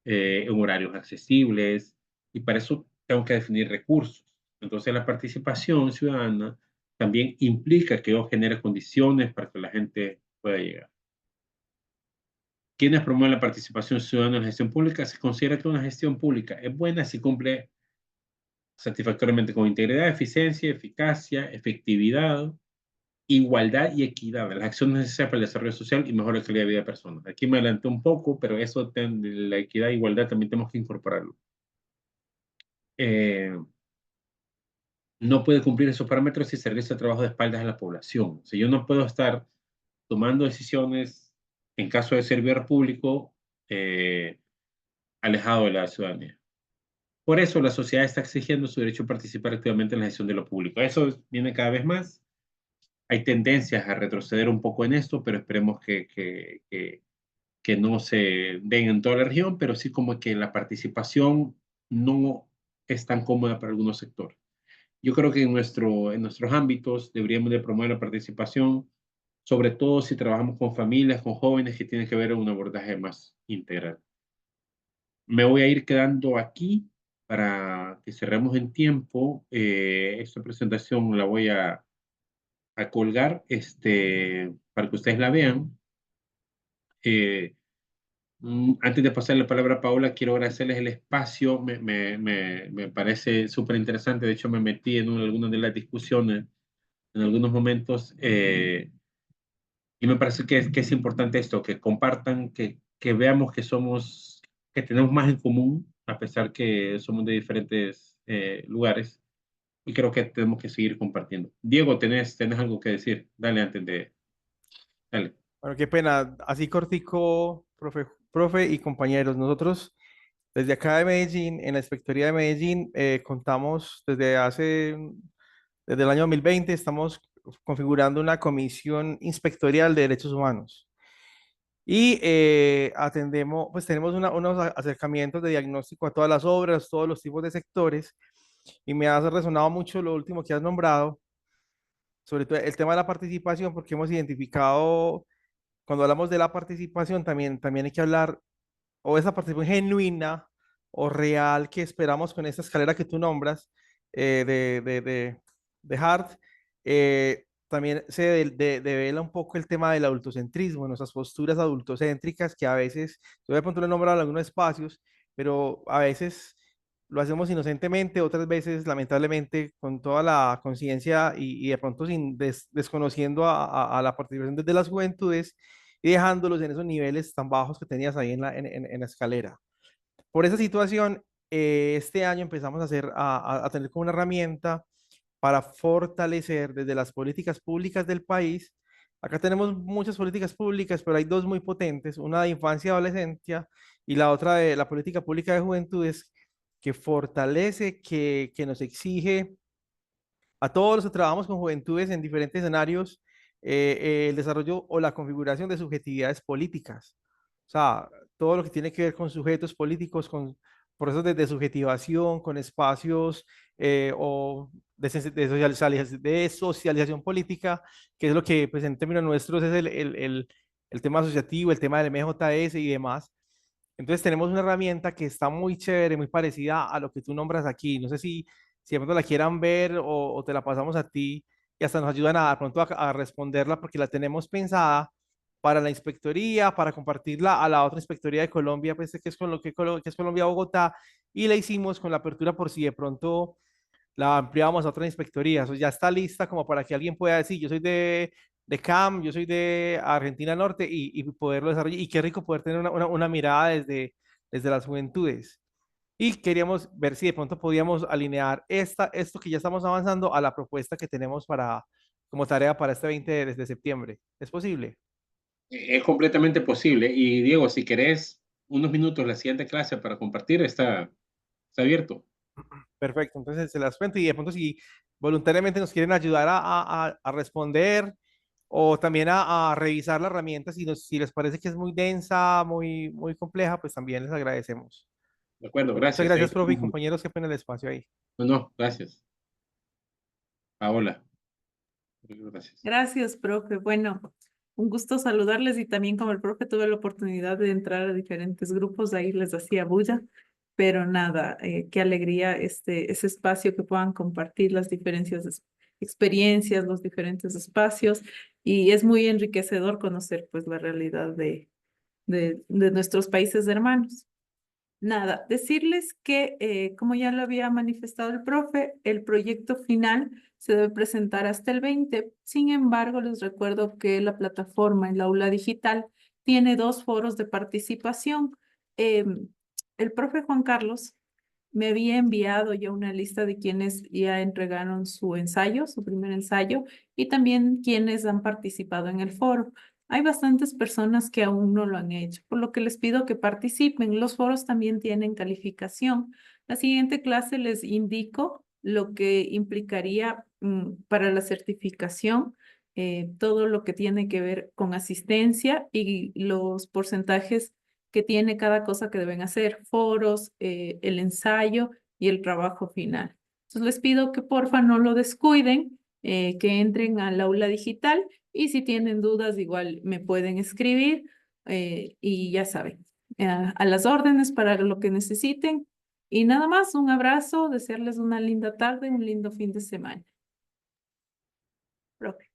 en horarios accesibles, y para eso tengo que definir recursos. Entonces la participación ciudadana también implica que yo genere condiciones para que la gente pueda llegar. ¿Quiénes promueven la participación ciudadana en la gestión pública? Se considera que una gestión pública es buena si cumple satisfactoriamente con integridad, eficiencia, eficacia, efectividad, igualdad y equidad, las acciones necesarias para el desarrollo social y mejor calidad de vida de personas. Aquí me adelanté un poco, pero eso de la equidad e igualdad también tenemos que incorporarlo. No puede cumplir esos parámetros si se realiza trabajo de espaldas a la población. O sea, yo no puedo estar tomando decisiones en caso de servidor público alejado de la ciudadanía. Por eso la sociedad está exigiendo su derecho a participar activamente en la gestión de lo público. Eso viene cada vez más. Hay tendencias a retroceder un poco en esto, pero esperemos que no se den en toda la región, pero sí como que la participación no es tan cómoda para algunos sectores. Yo creo que en nuestros ámbitos deberíamos de promover la participación, sobre todo si trabajamos con familias, con jóvenes, que tienen que ver un abordaje más integral. Me voy a ir quedando aquí para que cerremos en tiempo. Esta presentación la voy a colgar para que ustedes la vean. Antes de pasar la palabra a Paola, quiero agradecerles el espacio. Me parece súper interesante. De hecho, me metí en algunas de las discusiones en algunos momentos y me parece que es importante esto, que compartan, que veamos que tenemos más en común, a pesar que somos de diferentes lugares. Y creo que tenemos que seguir compartiendo. Diego, ¿tenés algo que decir? Dale antes de... Dale. Bueno, qué pena, así cortico, profe y compañeros. Nosotros desde acá de Medellín, en la Inspectoría de Medellín, contamos desde el año 2020, estamos configurando una comisión inspectorial de derechos humanos. Y atendemos, pues tenemos unos acercamientos de diagnóstico a todas las obras, todos los tipos de sectores. Y me ha resonado mucho lo último que has nombrado, sobre todo el tema de la participación, porque hemos identificado, cuando hablamos de la participación, también hay que hablar o esa participación genuina o real que esperamos con esta escalera que tú nombras de Hart. También se devela un poco el tema del adultocentrismo, nuestras posturas adultocéntricas que a veces, yo de pronto lo he nombrado en algunos espacios, pero a veces lo hacemos inocentemente, otras veces lamentablemente con toda la conciencia y de pronto desconociendo a la participación desde las juventudes y dejándolos en esos niveles tan bajos que tenías ahí en la escalera. Por esa situación, este año empezamos a tener como una herramienta para fortalecer desde las políticas públicas del país. Acá tenemos muchas políticas públicas, pero hay dos muy potentes, una de infancia y adolescencia y la otra de la política pública de juventudes, que fortalece, que nos exige a todos los que trabajamos con juventudes en diferentes escenarios el desarrollo o la configuración de subjetividades políticas. O sea, todo lo que tiene que ver con sujetos políticos, con procesos de subjetivación, con espacios o de socialización política, que es lo que pues, en términos nuestros es el tema asociativo, el tema del MJS y demás. Entonces tenemos una herramienta que está muy chévere, muy parecida a lo que tú nombras aquí. No sé si de pronto la quieran ver o te la pasamos a ti y hasta nos ayudan de pronto a responderla porque la tenemos pensada para la inspectoría, para compartirla a la otra inspectoría de Colombia, pues que es Colombia-Bogotá, y la hicimos con la apertura por si de pronto la ampliamos a otra inspectoría. Eso ya está lista como para que alguien pueda decir, yo soy de CAM, yo soy de Argentina Norte y poderlo desarrollar. Y qué rico poder tener una mirada desde las juventudes. Y queríamos ver si de pronto podíamos alinear esto que ya estamos avanzando a la propuesta que tenemos como tarea para este 20 de septiembre. ¿Es posible? Es completamente posible. Y Diego, si querés unos minutos la siguiente clase para compartir, está abierto. Perfecto, entonces se las cuento y de pronto si voluntariamente nos quieren ayudar a responder o también a revisar la herramienta, si les parece que es muy densa, muy compleja, pues también les agradecemos. De acuerdo, gracias. Muchas gracias, profe y compañeros, que ponen el espacio ahí. No, gracias. Paola. Gracias. Gracias, profe. Bueno, un gusto saludarles y también como el profe tuve la oportunidad de entrar a diferentes grupos, ahí les hacía bulla, pero nada, qué alegría ese espacio que puedan compartir las diferencias experiencias, los diferentes espacios, y es muy enriquecedor conocer pues la realidad de nuestros países hermanos. Nada, decirles que, como ya lo había manifestado el profe, el proyecto final se debe presentar hasta el 20. Sin embargo, les recuerdo que la plataforma, el aula digital, tiene 2 foros de participación. El profe Juan Carlos me había enviado ya una lista de quienes ya entregaron su ensayo, su primer ensayo, y también quienes han participado en el foro. Hay bastantes personas que aún no lo han hecho, por lo que les pido que participen. Los foros también tienen calificación. La siguiente clase les indico lo que implicaría para la certificación, todo lo que tiene que ver con asistencia y los porcentajes que tiene cada cosa que deben hacer, foros, el ensayo y el trabajo final. Entonces les pido que porfa no lo descuiden, que entren al aula digital y si tienen dudas igual me pueden escribir y ya saben, a las órdenes para lo que necesiten. Y nada más, un abrazo, desearles una linda tarde, un lindo fin de semana. Profe.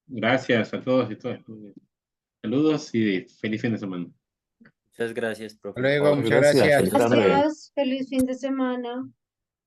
Gracias a todos y todas. Saludos y feliz fin de semana. Muchas gracias, profe. Hasta luego, muchas Gracias, gracias. feliz tarde. Gracias, feliz fin de semana.